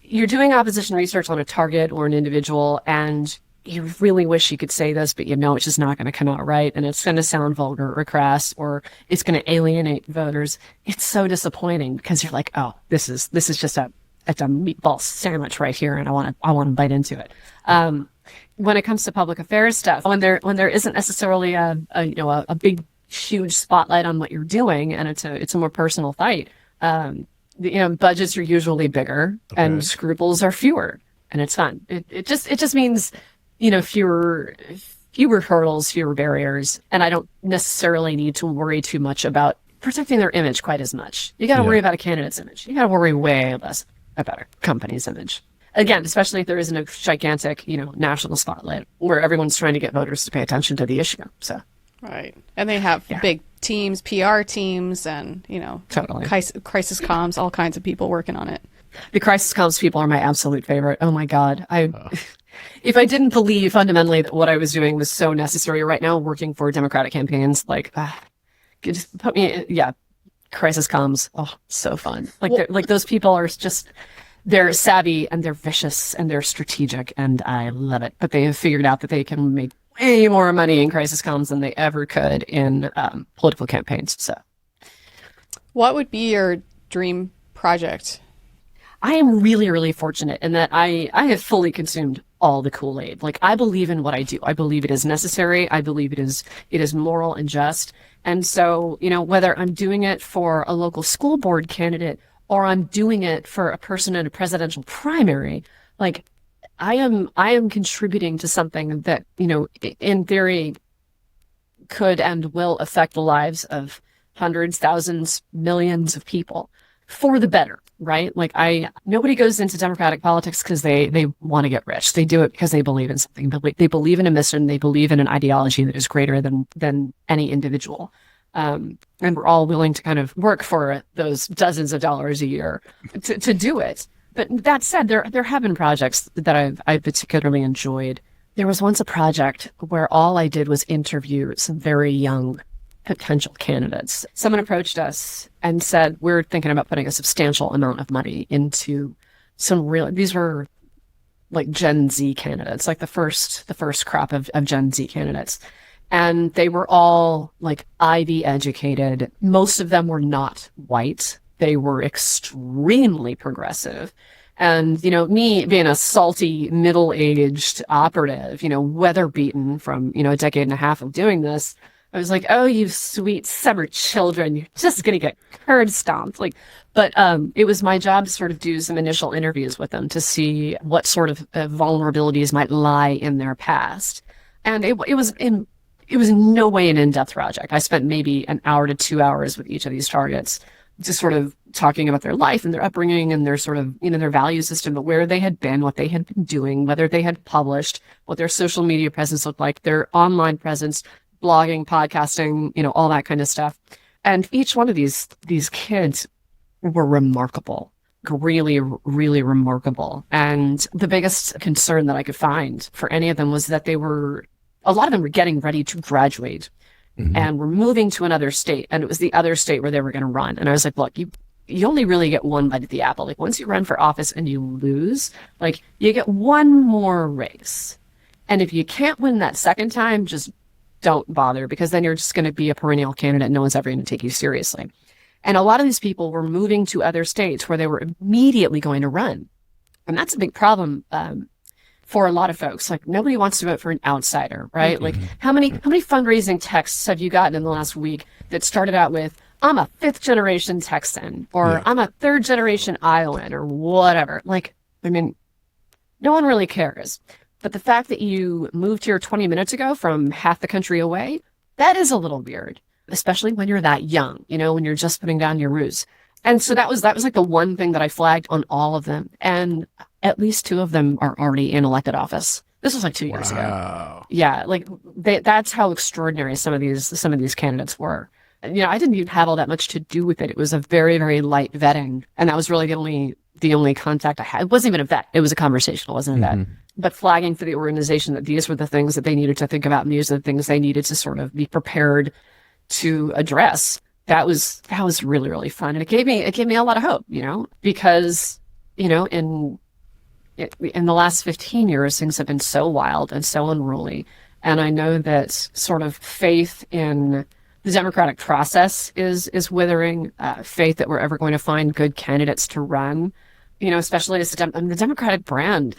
Speaker 1: you're doing opposition research on a target or an individual, and you really wish you could say this, but it's just not going to come out right, and it's going to sound vulgar or crass, or it's going to alienate voters. It's so disappointing because you're like, oh, this is just a meatball sandwich right here, and I want to bite into it. When it comes to public affairs stuff, when there isn't necessarily a big huge spotlight on what you're doing, and it's a more personal fight. Budgets are usually bigger, and scruples are fewer, and it's fun. It just means, fewer hurdles, fewer barriers, and I don't necessarily need to worry too much about protecting their image quite as much. You got to worry about a candidate's image. You got to worry way less about a company's image. Again, especially if there isn't a gigantic, national spotlight where everyone's trying to get voters to pay attention to the issue. So.
Speaker 6: Right. And they have big teams, PR teams, and,
Speaker 1: totally.
Speaker 6: Crisis comms, all kinds of people working on it.
Speaker 1: The crisis comms people are my absolute favorite. Oh my God. If I didn't believe fundamentally that what I was doing was so necessary right now, working for Democratic campaigns, just put me, crisis comms. Oh, so fun. Those people are just, they're savvy and they're vicious and they're strategic, and I love it. But they have figured out that they can make way more money in crisis comms than they ever could in political campaigns. So,
Speaker 6: what would be your dream project?
Speaker 1: I am really, really fortunate in that I have fully consumed all the Kool-Aid. Like, I believe in what I do. I believe it is necessary. I believe it is moral and just. And so, whether I'm doing it for a local school board candidate or I'm doing it for a person in a presidential primary, like, I am contributing to something that, in theory could and will affect the lives of hundreds, thousands, millions of people for the better, right? Like, nobody goes into Democratic politics because they want to get rich. They do it because they believe in something. They believe in a mission. They believe in an ideology that is greater than any individual. And we're all willing to kind of work for those dozens of dollars a year to do it. But that said, there have been projects that I've particularly enjoyed. There was once a project where all I did was interview some very young potential candidates. Someone approached us and said, we're thinking about putting a substantial amount of money into these were like Gen Z candidates, like the first crop of Gen Z candidates. And they were all like Ivy educated. Most of them were not white. They were extremely progressive. And, me being a salty, middle-aged operative, weather-beaten from, a decade and a half of doing this, I was like, oh, you sweet summer children, you're just going to get curd stomped. But it was my job to sort of do some initial interviews with them to see what sort of vulnerabilities might lie in their past. And it was in no way an in-depth project. I spent maybe an hour to 2 hours with each of these targets, just sort of talking about their life and their upbringing and their sort of, their value system, but where they had been, what they had been doing, whether they had published, what their social media presence looked like, their online presence, blogging, podcasting, all that kind of stuff. And each one of these kids were remarkable, really, really remarkable. And the biggest concern that I could find for any of them was that a lot of them were getting ready to graduate. Mm-hmm. And we're moving to another state, and it was the other state where they were going to run. And I was like, look, you only really get one bite at the apple. Like, once you run for office and you lose, like, you get one more race. And if you can't win that second time, just don't bother, because then you're just going to be a perennial candidate and no one's ever going to take you seriously. And a lot of these people were moving to other states where they were immediately going to run. And that's a big problem for a lot of folks. Like, nobody wants to vote for an outsider, right? Mm-hmm. Like, how many fundraising texts have you gotten in the last week that started out with, I'm a 5th generation Texan, or I'm a 3rd generation Iowan, or whatever? Like, I mean, no one really cares. But the fact that you moved here 20 minutes ago from half the country away, that is a little weird, especially when you're that young, when you're just putting down your roots. And so that was like the one thing that I flagged on all of them. And at least 2 of them are already in elected office. This was like 2 years ago. Yeah, like that's how extraordinary some of these candidates were. I didn't even have all that much to do with it. It was a very, very light vetting, and that was really the only contact I had. It wasn't even a vet. It was a conversation. It wasn't a vet. But flagging for the organization that these were the things that they needed to think about, and these are the things they needed to sort of be prepared to address. That was really, really fun, and it gave me a lot of hope. Because in the last 15 years, things have been so wild and so unruly, and I know that sort of faith in the democratic process is withering. Faith that we're ever going to find good candidates to run, especially as the Democratic brand.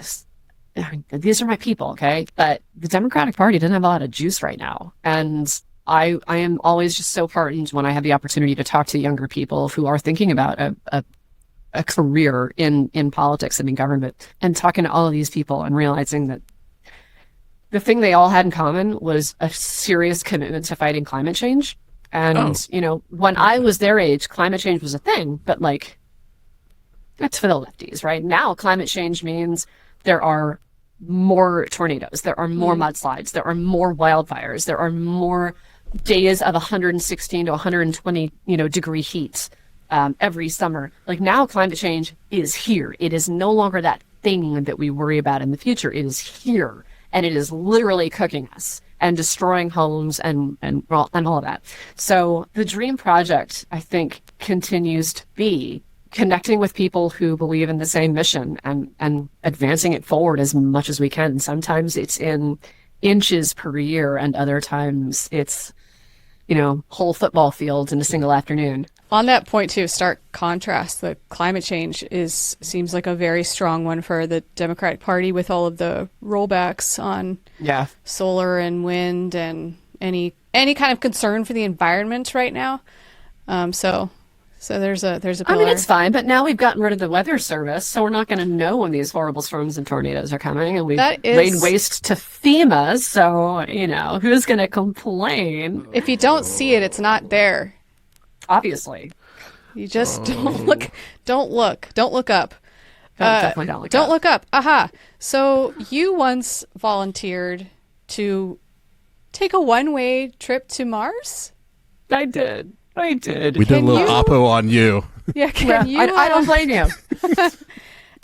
Speaker 1: These are my people, okay? But the Democratic Party doesn't have a lot of juice right now, and I am always just so heartened when I have the opportunity to talk to younger people who are thinking about a career in politics and in government, and talking to all of these people and realizing that the thing they all had in common was a serious commitment to fighting climate change. And, when I was their age, climate change was a thing, but like, that's for the lefties, right? Now, climate change means there are more tornadoes, there are more mudslides, there are more wildfires, there are more days of 116 to 120, degree heat every summer. Like, now climate change is here. It is no longer that thing that we worry about in the future. It is here, and it is literally cooking us and destroying homes and all of that. So the dream project, I think, continues to be connecting with people who believe in the same mission and advancing it forward as much as we can. Sometimes it's in inches per year, and other times it's, whole football fields in a single afternoon.
Speaker 6: On that point, too, stark contrast, the climate change seems like a very strong one for the Democratic Party with all of the rollbacks on solar and wind and any kind of concern for the environment right now. So there's a pillar.
Speaker 1: I mean, it's fine, but now we've gotten rid of the weather service, so we're not going to know when these horrible storms and tornadoes are coming, and we've laid waste to FEMA, so, who's going to complain?
Speaker 6: If you don't see it, it's not there.
Speaker 1: Obviously.
Speaker 6: You just don't look. Don't look up.
Speaker 1: Definitely don't look up.
Speaker 6: Don't look up. Aha. So you once volunteered to take a one-way trip to Mars?
Speaker 1: I did.
Speaker 5: We did a little oppo on you.
Speaker 6: Yeah,
Speaker 1: I don't blame you.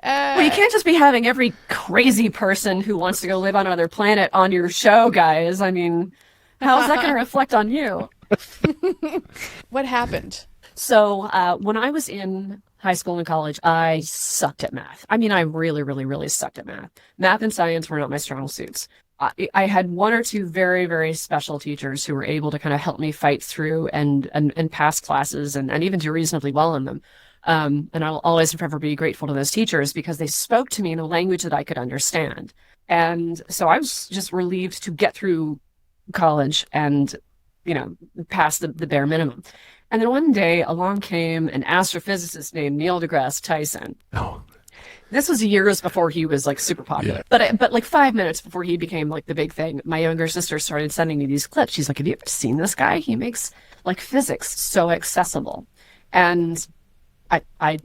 Speaker 1: Well, you can't just be having every crazy person who wants to go live on another planet on your show, guys. I mean, how is that going to reflect on you?
Speaker 6: What happened?
Speaker 1: So when I was in high school and college, I sucked at math. I mean, I really, really, really sucked at math. Math and science were not my strong suits. I had one or two very, very special teachers who were able to kind of help me fight through and pass classes and even do reasonably well in them. And I'll always and forever be grateful to those teachers because they spoke to me in a language that I could understand. And so I was just relieved to get through college and, pass the bare minimum. And then one day along came an astrophysicist named Neil deGrasse Tyson.
Speaker 5: Oh.
Speaker 1: This was years before he was like super popular, but like 5 minutes before he became like the big thing, my younger sister started sending me these clips. She's like, "Have you ever seen this guy? He makes like physics so accessible." And I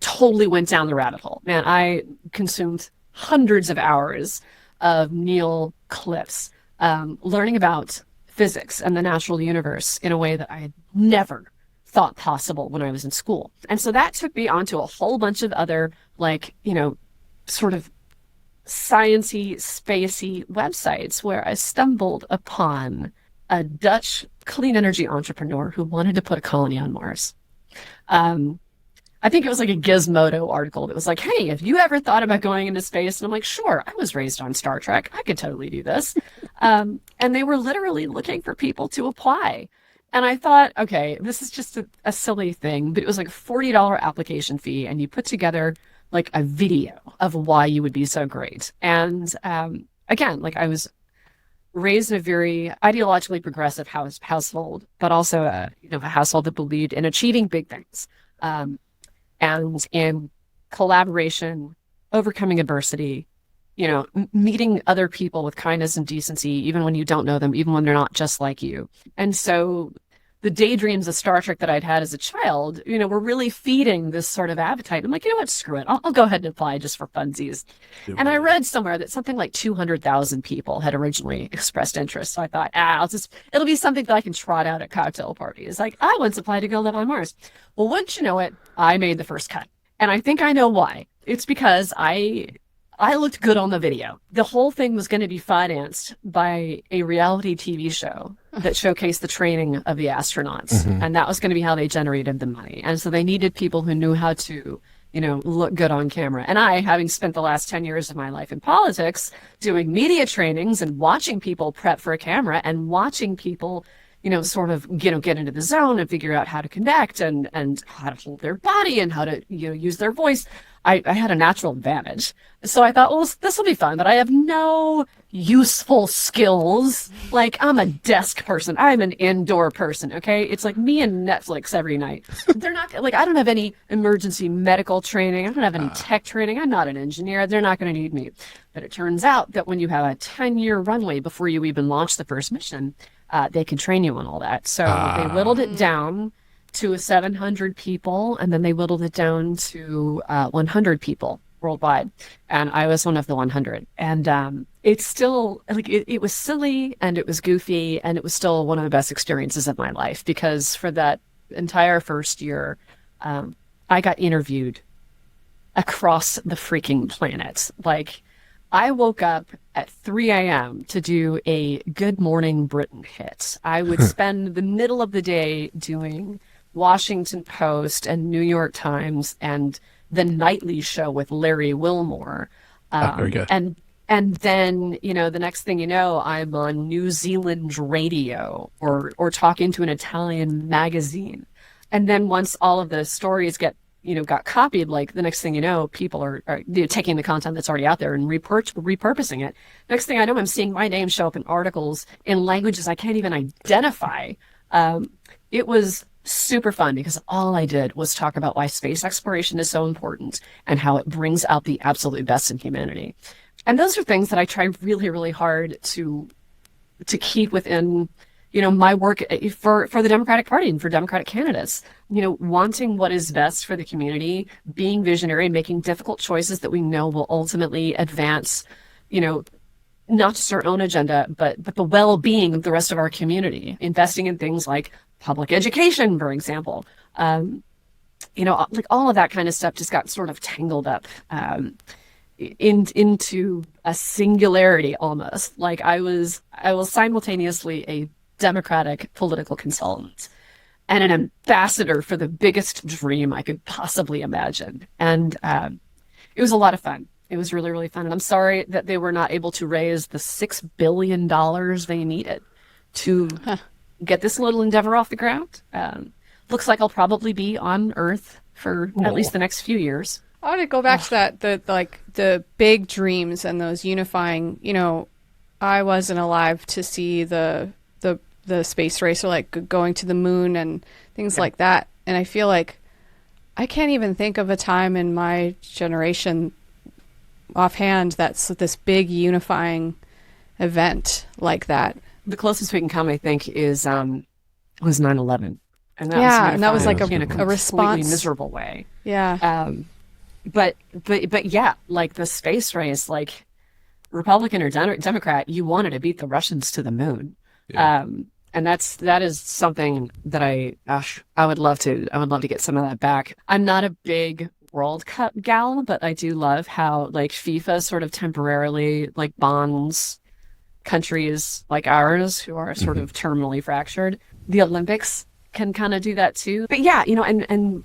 Speaker 1: totally went down the rabbit hole. Man, I consumed hundreds of hours of Neil clips, learning about physics and the natural universe in a way that I had never thought possible when I was in school. And so that took me onto a whole bunch of other, sort of sciencey, spacey websites where I stumbled upon a Dutch clean energy entrepreneur who wanted to put a colony on Mars. I think it was like a Gizmodo article that was like, "Hey, have you ever thought about going into space?" And I'm like, "Sure, I was raised on Star Trek. I could totally do this." And they were literally looking for people to apply. And I thought, okay, this is just a silly thing, but it was like a $40 application fee, and you put together like a video of why you would be so great. And again, like I was raised in a very ideologically progressive household, but also a household that believed in achieving big things. And in collaboration, overcoming adversity, meeting other people with kindness and decency, even when you don't know them, even when they're not just like you. And so the daydreams of Star Trek that I'd had as a child, were really feeding this sort of appetite. I'm like, you know what, screw it. I'll go ahead and apply just for funsies. And I read somewhere that something like 200,000 people had originally expressed interest. So I thought, it'll be something that I can trot out at cocktail parties. Like, I once applied to go live on Mars. Well, wouldn't you know it, I made the first cut. And I think I know why. It's because I looked good on the video. The whole thing was going to be financed by a reality TV show that showcased the training of the astronauts. Mm-hmm. And that was going to be how they generated the money. And so they needed people who knew how to, look good on camera. And I, having spent the last 10 years of my life in politics, doing media trainings and watching people prep for a camera and watching people, sort of, get into the zone and figure out how to connect and how to hold their body and how to, use their voice. I had a natural advantage. So I thought, well, this will be fun, but I have no useful skills. Like, I'm a desk person. I'm an indoor person, okay? It's like me and Netflix every night. They're not, like, I don't have any emergency medical training. I don't have any tech training. I'm not an engineer. They're not going to need me. But it turns out that when you have a 10-year runway before you even launch the first mission, they can train you on all that. So they whittled it down to 700 people, and then they whittled it down to 100 people worldwide. And I was one of the 100. And it's still, like, it was silly, and it was goofy, and it was still one of the best experiences of my life, because for that entire first year, I got interviewed across the freaking planet. Like, I woke up at 3 a.m. to do a Good Morning Britain hit. I would spend the middle of the day doing Washington Post and New York Times and the Nightly Show with Larry Wilmore.
Speaker 5: Very good.
Speaker 1: And then, the next thing you know, I'm on New Zealand radio or talking to an Italian magazine. And then once all of the stories got copied, like the next thing you know, people are taking the content that's already out there and repurposing it. Next thing I know, I'm seeing my name show up in articles in languages I can't even identify. It was super fun because all I did was talk about why space exploration is so important and how it brings out the absolute best in humanity. And those are things that I try really, really hard to keep within, my work for the Democratic Party and for Democratic candidates, wanting what is best for the community, being visionary, making difficult choices that we know will ultimately advance, not just our own agenda, but the well-being of the rest of our community, investing in things like public education, for example. Like all of that kind of stuff just got sort of tangled up into a singularity almost. Like I was simultaneously a Democratic political consultant and an ambassador for the biggest dream I could possibly imagine. And it was a lot of fun. It was really, really fun. And I'm sorry that they were not able to raise the $6 billion they needed to get this little endeavor off the ground. Looks like I'll probably be on Earth for at least the next few years.
Speaker 6: I want to go back to that, the big dreams and those unifying, I wasn't alive to see the space race or like going to the moon and things like that. And I feel like I can't even think of a time in my generation offhand that's this big unifying event like that.
Speaker 1: The closest we can come, I think, was 9/11. And
Speaker 6: that was like
Speaker 1: in a completely
Speaker 6: response,
Speaker 1: miserable way.
Speaker 6: Yeah.
Speaker 1: But yeah, like the space race, like Republican or Democrat, you wanted to beat the Russians to the moon. Yeah. And that is something that I would love to get some of that back. I'm not a big World Cup gal, but I do love how like FIFA sort of temporarily like bonds countries like ours who are sort of terminally fractured. The Olympics can kind of do that too. But yeah, and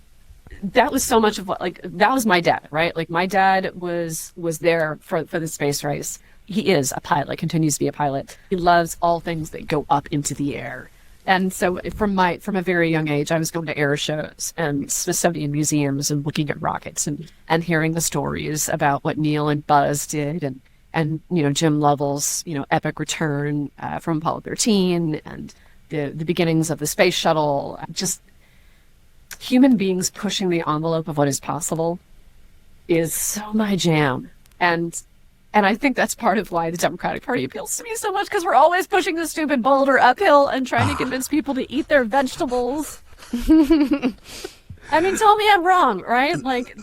Speaker 1: that was so much of what, like, that was my dad, right? Like my dad was there for the space race. He is a pilot, continues to be a pilot. He loves all things that go up into the air. And so from a very young age, I was going to air shows and Smithsonian museums and looking at rockets and hearing the stories about what Neil and Buzz did and Jim Lovell's, epic return from Apollo 13 and the beginnings of the space shuttle. Just human beings pushing the envelope of what is possible is so my jam. And I think that's part of why the Democratic Party appeals to me so much, because we're always pushing the stupid boulder uphill and trying to convince people to eat their vegetables. I mean, tell me I'm wrong, right? Like,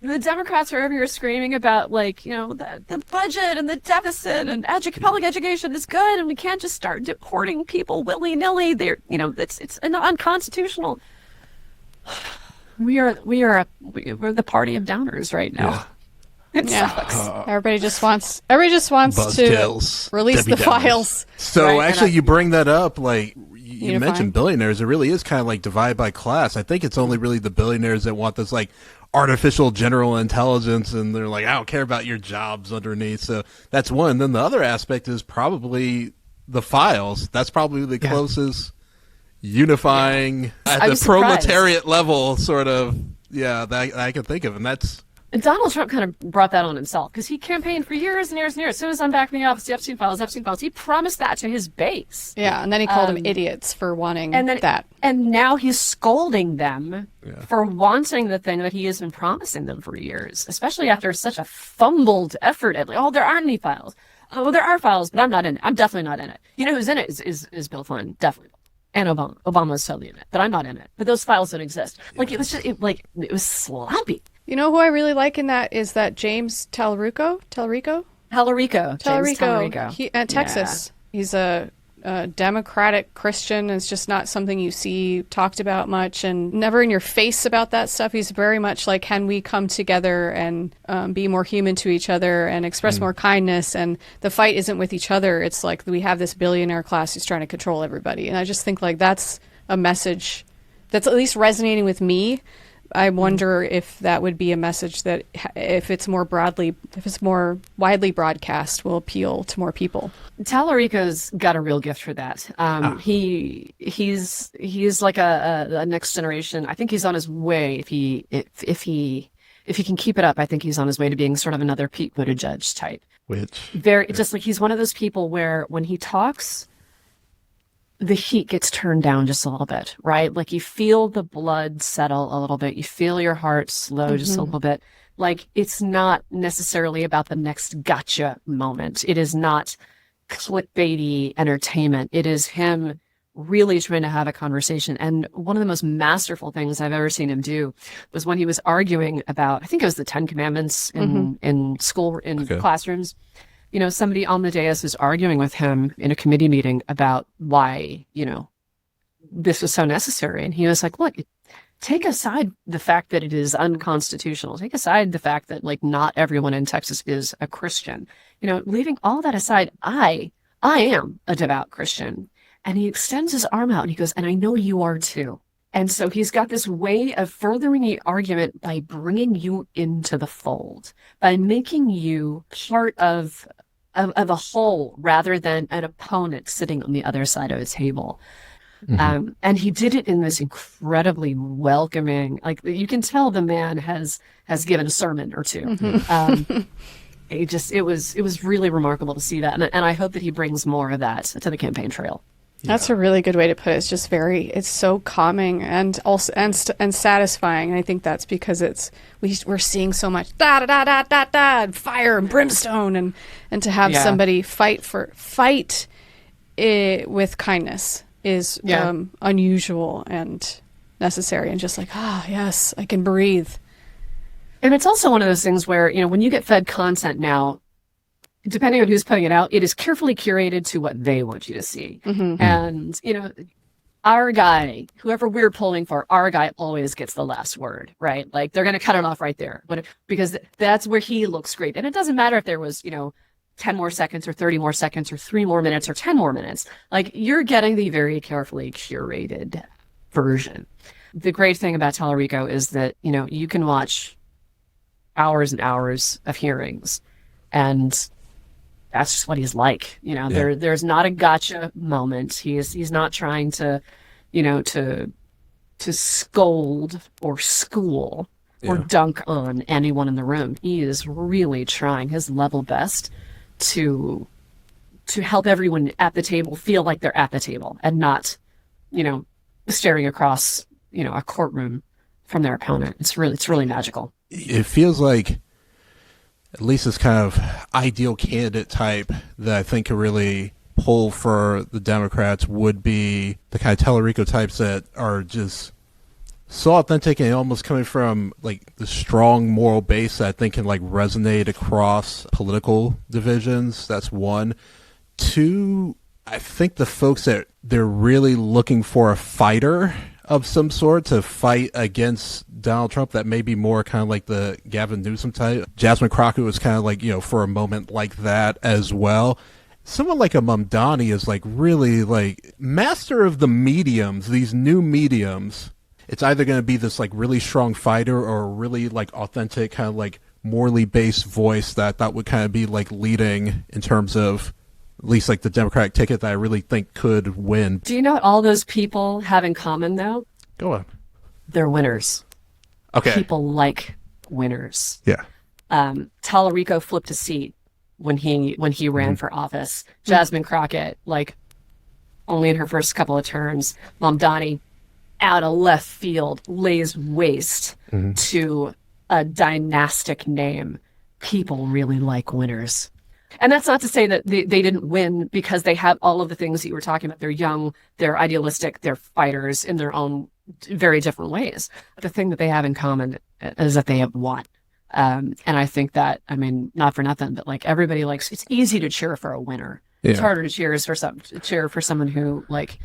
Speaker 1: the Democrats are over here screaming about, like, the budget and the deficit and public education is good and we can't just start deporting people willy-nilly. It's unconstitutional. We're the party of downers right now. Yeah. It sucks.
Speaker 6: Everybody just wants to release the files.
Speaker 5: So
Speaker 1: right?
Speaker 5: actually, you bring that up, like you mentioned billionaires. It really is kind of like divide by class. I think it's only really the billionaires that want this like artificial general intelligence, and they're like, I don't care about your jobs underneath. So that's one. Then the other aspect is probably the files. That's probably the closest unifying at the proletariat level, sort of. Yeah, that I can think of, and that's.
Speaker 1: And Donald Trump kind of brought that on himself because he campaigned for years and years and years. As soon as I'm back in the office, the Epstein files, he promised that to his base.
Speaker 6: Yeah, and then he called them idiots for wanting that.
Speaker 1: And now he's scolding them for wanting the thing that he has been promising them for years, especially after such a fumbled effort at, there aren't any files. Oh, there are files, but I'm not in it. I'm definitely not in it. You know who's in it is Bill Clinton, definitely. And Obama. Obama's totally in it, but I'm not in it. But those files don't exist. Like, it was just, it was sloppy.
Speaker 6: You know who I really like in that is that James Tallarico. He at Texas. Yeah. He's a Democratic Christian. It's just not something you see talked about much, and never in your face about that stuff. He's very much like, can we come together and be more human to each other and express more kindness? And the fight isn't with each other. It's like we have this billionaire class who's trying to control everybody. And I just think like that's a message that's at least resonating with me. I wonder if that would be a message that, if it's more widely broadcast, will appeal to more people.
Speaker 1: Talarico's got a real gift for that. He's like a next generation. I think he's on his way. If he can keep it up, I think he's on his way to being sort of another Pete Buttigieg type. Just like he's one of those people where when he talks, the heat gets turned down just a little bit, right? Like you feel the blood settle a little bit. You feel your heart slow just a little bit. Like it's not necessarily about the next gotcha moment. It is not clickbaity entertainment. It is him really trying to have a conversation. And one of the most masterful things I've ever seen him do was when he was arguing about, I think it was the 10 Commandments in school, in classrooms. You know, somebody on the dais was arguing with him in a committee meeting about why, you know, this was so necessary. And he was like, look, take aside the fact that it is unconstitutional. Take aside the fact that, like, not everyone in Texas is a Christian. You know, leaving all that aside, I am a devout Christian. And he extends his arm out and he goes, and I know you are too. And so he's got this way of furthering the argument by bringing you into the fold, by making you part of a whole rather than an opponent sitting on the other side of a table. And he did it in this incredibly welcoming, like you can tell the man has given a sermon or two. It was really remarkable to see that. And I hope that he brings more of that to the campaign trail.
Speaker 6: Yeah. That's a really good way to put it. It's just it's so calming and also and satisfying. And I think that's because we're seeing so much da da da da da da and fire and brimstone and to have somebody fight it with kindness is unusual and necessary, and just like, yes, I can breathe.
Speaker 1: And it's also one of those things where, you know, when you get fed content now, depending on who's putting it out, it is carefully curated to what they want you to see. And, you know, our guy, whoever we're polling for, our guy always gets the last word, right? Like they're going to cut it off right there because that's where he looks great. And it doesn't matter if there was, you know, 10 more seconds or 30 more seconds or 3 more minutes or 10 more minutes. Like you're getting the very carefully curated version. The great thing about Talarico is that, you know, you can watch hours and hours of hearings and that's just what he's like. You know, there's not a gotcha moment. He's not trying to, you know, to scold or school or dunk on anyone in the room. He is really trying his level best to help everyone at the table feel like they're at the table and not, you know, staring across, you know, a courtroom from their opponent. It's really magical.
Speaker 5: It feels like at least this kind of ideal candidate type that I think could really pull for the Democrats would be the kind of Talarico types that are just so authentic and almost coming from like the strong moral base that I think can like resonate across political divisions. That's one. Two, I think the folks that they're really looking for a fighter of some sort to fight against Donald Trump that may be more kind of like the Gavin Newsom type. Jasmine Crockett was kind of like, you know, for a moment like that as well. Someone like a Mamdani is like really like master of the mediums, these new mediums. It's either going to be this like really strong fighter or a really like authentic kind of like morally based voice that I thought would kind of be like leading in terms of at least like the Democratic ticket that I really think could win.
Speaker 1: Do you know what all those people have in common though?
Speaker 5: Go on.
Speaker 1: They're winners.
Speaker 5: Okay.
Speaker 1: People like winners.
Speaker 5: Yeah.
Speaker 1: Talarico flipped a seat when he ran for office. Jasmine Crockett, like only in her first couple of terms. Mamdani, out of left field, lays waste to a dynastic name. People really like winners. And that's not to say that they didn't win because they have all of the things that you were talking about. They're young, they're idealistic, they're fighters in their own very different ways. The thing that they have in common is that they have won. And I think that, I mean, not for nothing, but like everybody likes, it's easy to cheer for a winner. Yeah. It's harder to cheer for someone who, like,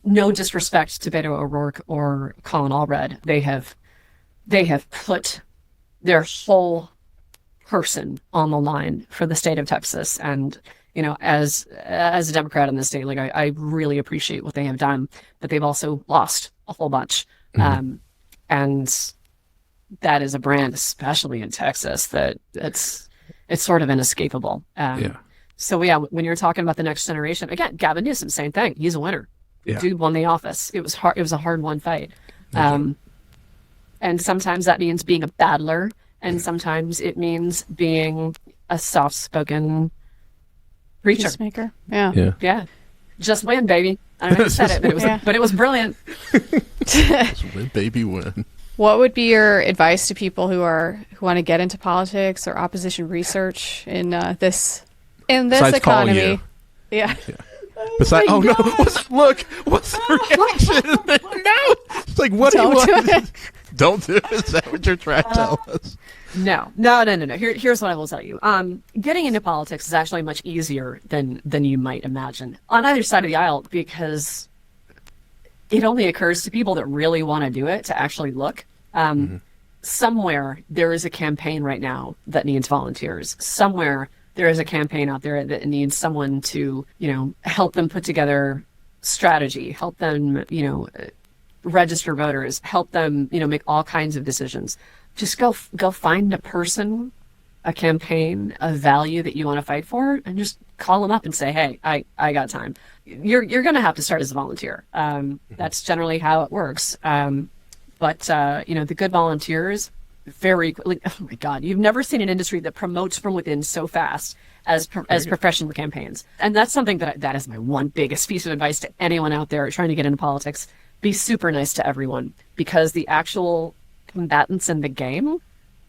Speaker 1: no disrespect to Beto O'Rourke or Colin Allred, they have put their whole person on the line for the state of Texas. And, you know, as a Democrat in the state, like I really appreciate what they have done, but they've also lost a whole bunch. And that is a brand, especially in Texas, it's sort of inescapable. So yeah, when you're talking about the next generation, again, Gavin Newsom, same thing. He's a winner.
Speaker 5: Yeah.
Speaker 1: Dude won the office. It was hard. It was a hard-won fight. And sometimes that means being a battler, and sometimes it means being a soft-spoken preacher.
Speaker 6: Peacemaker. Yeah.
Speaker 1: Yeah. Just win, baby. I don't know who said it, but it was brilliant.
Speaker 5: Just win, baby, win.
Speaker 6: What would be your advice to people who want to get into politics or opposition research in this
Speaker 5: Besides calling
Speaker 6: economy?
Speaker 5: you.
Speaker 6: Yeah.
Speaker 5: Besides, oh no! What's the reaction? No! It's like, what do you want? Don't do it. Is that what you're trying to tell us?
Speaker 1: No. Here's what I will tell you. Getting into politics is actually much easier than you might imagine on either side of the aisle, because it only occurs to people that really want to do it to actually look. Somewhere there is a campaign right now that needs volunteers. Somewhere there is a campaign out there that needs someone to, help them put together strategy, help them, register voters, help them, make all kinds of decisions. Just go find a person, a campaign, a value that you want to fight for, and just call them up and say, hey, I got time. You're going to have to start as a volunteer. That's generally how it works. But the good volunteers, very quickly, oh my God, you've never seen an industry that promotes from within so fast as professional campaigns. And that's something that is my one biggest piece of advice to anyone out there trying to get into politics. Be super nice to everyone, because the actual combatants in the game,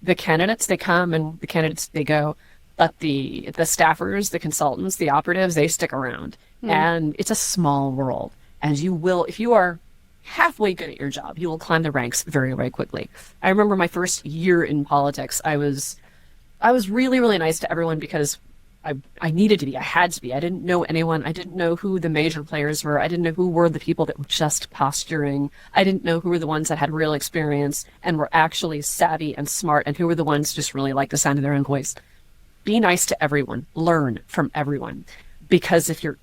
Speaker 1: the candidates, they come and the candidates, they go, but the staffers, the consultants, the operatives, they stick around. And it's a small world. And you will, if you are halfway good at your job, you will climb the ranks very, very quickly. I remember my first year in politics, I was really, really nice to everyone, because I needed to be. I had to be. I didn't know anyone. I didn't know who the major players were. I didn't know who were the people that were just posturing. I didn't know who were the ones that had real experience and were actually savvy and smart, and who were the ones just really like the sound of their own voice. Be nice to everyone. Learn from everyone. Because if you're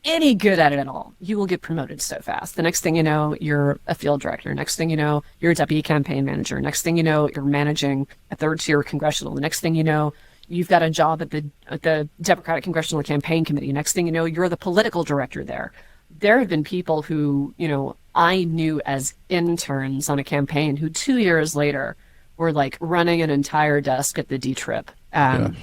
Speaker 1: any good at it at all, you will get promoted so fast. The next thing you know, you're a field director. Next thing you know, you're a deputy campaign manager. Next thing you know, you're managing a third-tier congressional. The next thing you know, you've got a job at the Democratic Congressional Campaign Committee. Next thing you know, you're the political director there. There have been people who, I knew as interns on a campaign who 2 years later were like running an entire desk at the D-Trip. And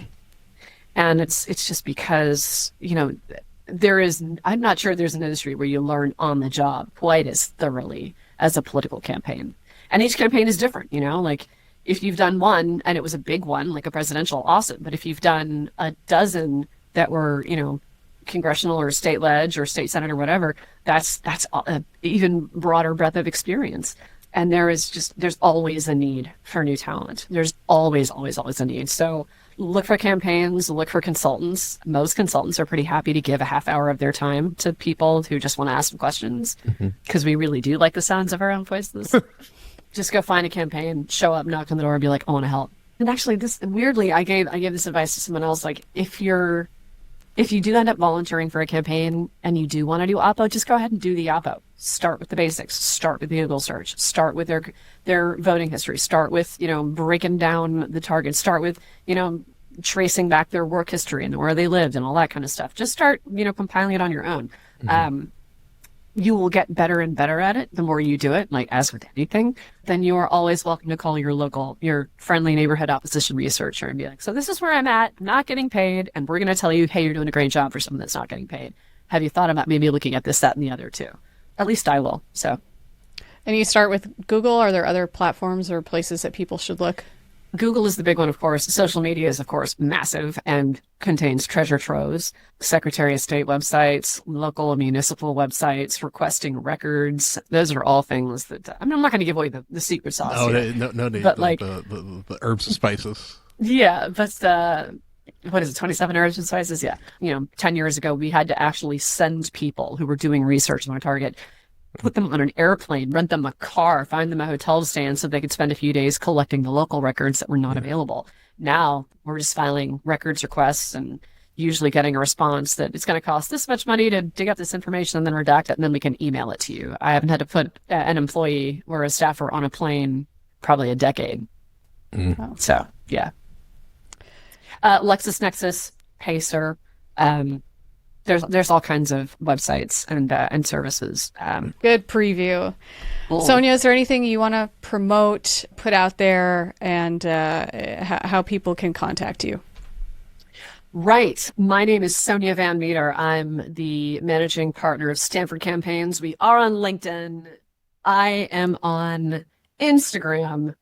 Speaker 1: it's just because, I'm not sure there's an industry where you learn on the job quite as thoroughly as a political campaign. And each campaign is different, like if you've done one and it was a big one, like a presidential, awesome. But if you've done a dozen that were, congressional or state ledge or state senate or whatever, that's an even broader breadth of experience. And there's always a need for new talent. There's always a need. So look for campaigns, look for consultants. Most consultants are pretty happy to give a half hour of their time to people who just want to ask them questions, because we really do like the sounds of our own voices. Just go find a campaign, show up, knock on the door, and be like, I want to help. And actually, weirdly, I gave this advice to someone else. Like, if you do end up volunteering for a campaign and you do want to do oppo, just go ahead and do the oppo. Start with the basics. Start with the Google search. Start with their voting history. Start with, breaking down the targets. Start with, tracing back their work history and where they lived and all that kind of stuff. Just start, compiling it on your own. You will get better and better at it the more you do it. Like, as with anything, then you are always welcome to call your friendly neighborhood opposition researcher and be like, so this is where I'm at, not getting paid, and we're going to tell you, hey, you're doing a great job for someone that's not getting paid. Have you thought about maybe looking at this, that, and the other too? At least I will. So.
Speaker 6: And you start with Google. Are there other platforms or places that people should look?
Speaker 1: Google is the big one, of course. Social media is, of course, massive and contains treasure troves. Secretary of State websites, local municipal websites, requesting records. Those are all things that, I'm not going to give away the secret sauce.
Speaker 5: No need. But the herbs and spices.
Speaker 1: Yeah, but what is it, 27 herbs and spices? Yeah. 10 years ago, we had to actually send people who were doing research on our target, put them on an airplane, rent them a car, find them a hotel to stay in so they could spend a few days collecting the local records that were not available. Now we're just filing records requests and usually getting a response that it's going to cost this much money to dig up this information and then redact it, and then we can email it to you. I haven't had to put an employee or a staffer on a plane probably a decade. So, yeah. LexisNexis, Pacer. There's all kinds of websites and services.
Speaker 6: Good preview.
Speaker 1: Cool.
Speaker 6: Sonia, is there anything you want to promote, put out there, and how people can contact you?
Speaker 1: Right. My name is Sonia Van Meter. I'm the managing partner of Stanford Campaigns. We are on LinkedIn. I am on Instagram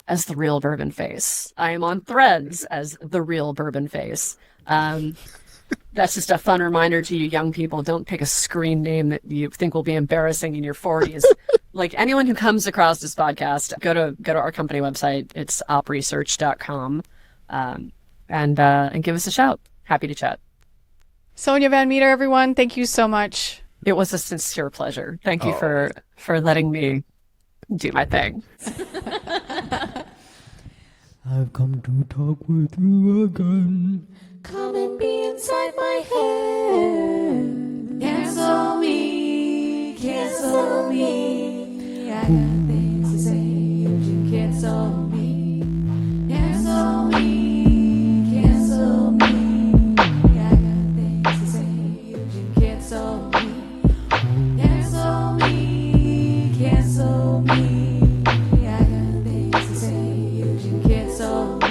Speaker 1: as The Real Bourbon Face. I am on Threads as The Real Bourbon Face. That's just a fun reminder to you young people. Don't pick a screen name that you think will be embarrassing in your 40s. Like anyone who comes across this podcast, go to our company website. It's opresearch.com. And give us a shout. Happy to chat.
Speaker 6: Sonia Van Meter, everyone, thank you so much.
Speaker 1: It was a sincere pleasure. Thank you for letting me do my thing.
Speaker 7: I've come to talk with you again. Come and be inside my head. Cancel me, cancel me. I got things to say, you can cancel me. Cancel me, cancel me. I got things to say, you can cancel me. Cancel me, cancel me. I got things to say, you can cancel me.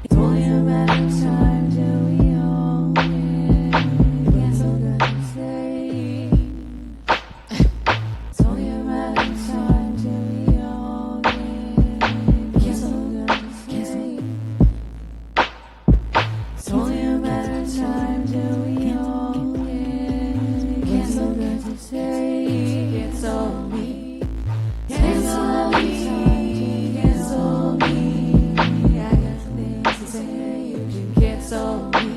Speaker 7: It's only a matter of time till we all get canceled, gotta say. It's only a matter of time till we all get canceled, gotta say. It's only a matter of time till we all get canceled, gotta say. Cancel me, cancel me, cancel me. I got things to say, you can cancel me.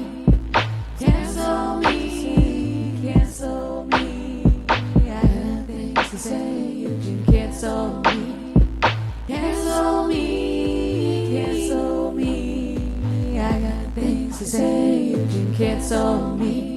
Speaker 7: Cancel me, cancel me. I got things to say, you can cancel me. Cancel me, cancel me. I got things to say, you can cancel me.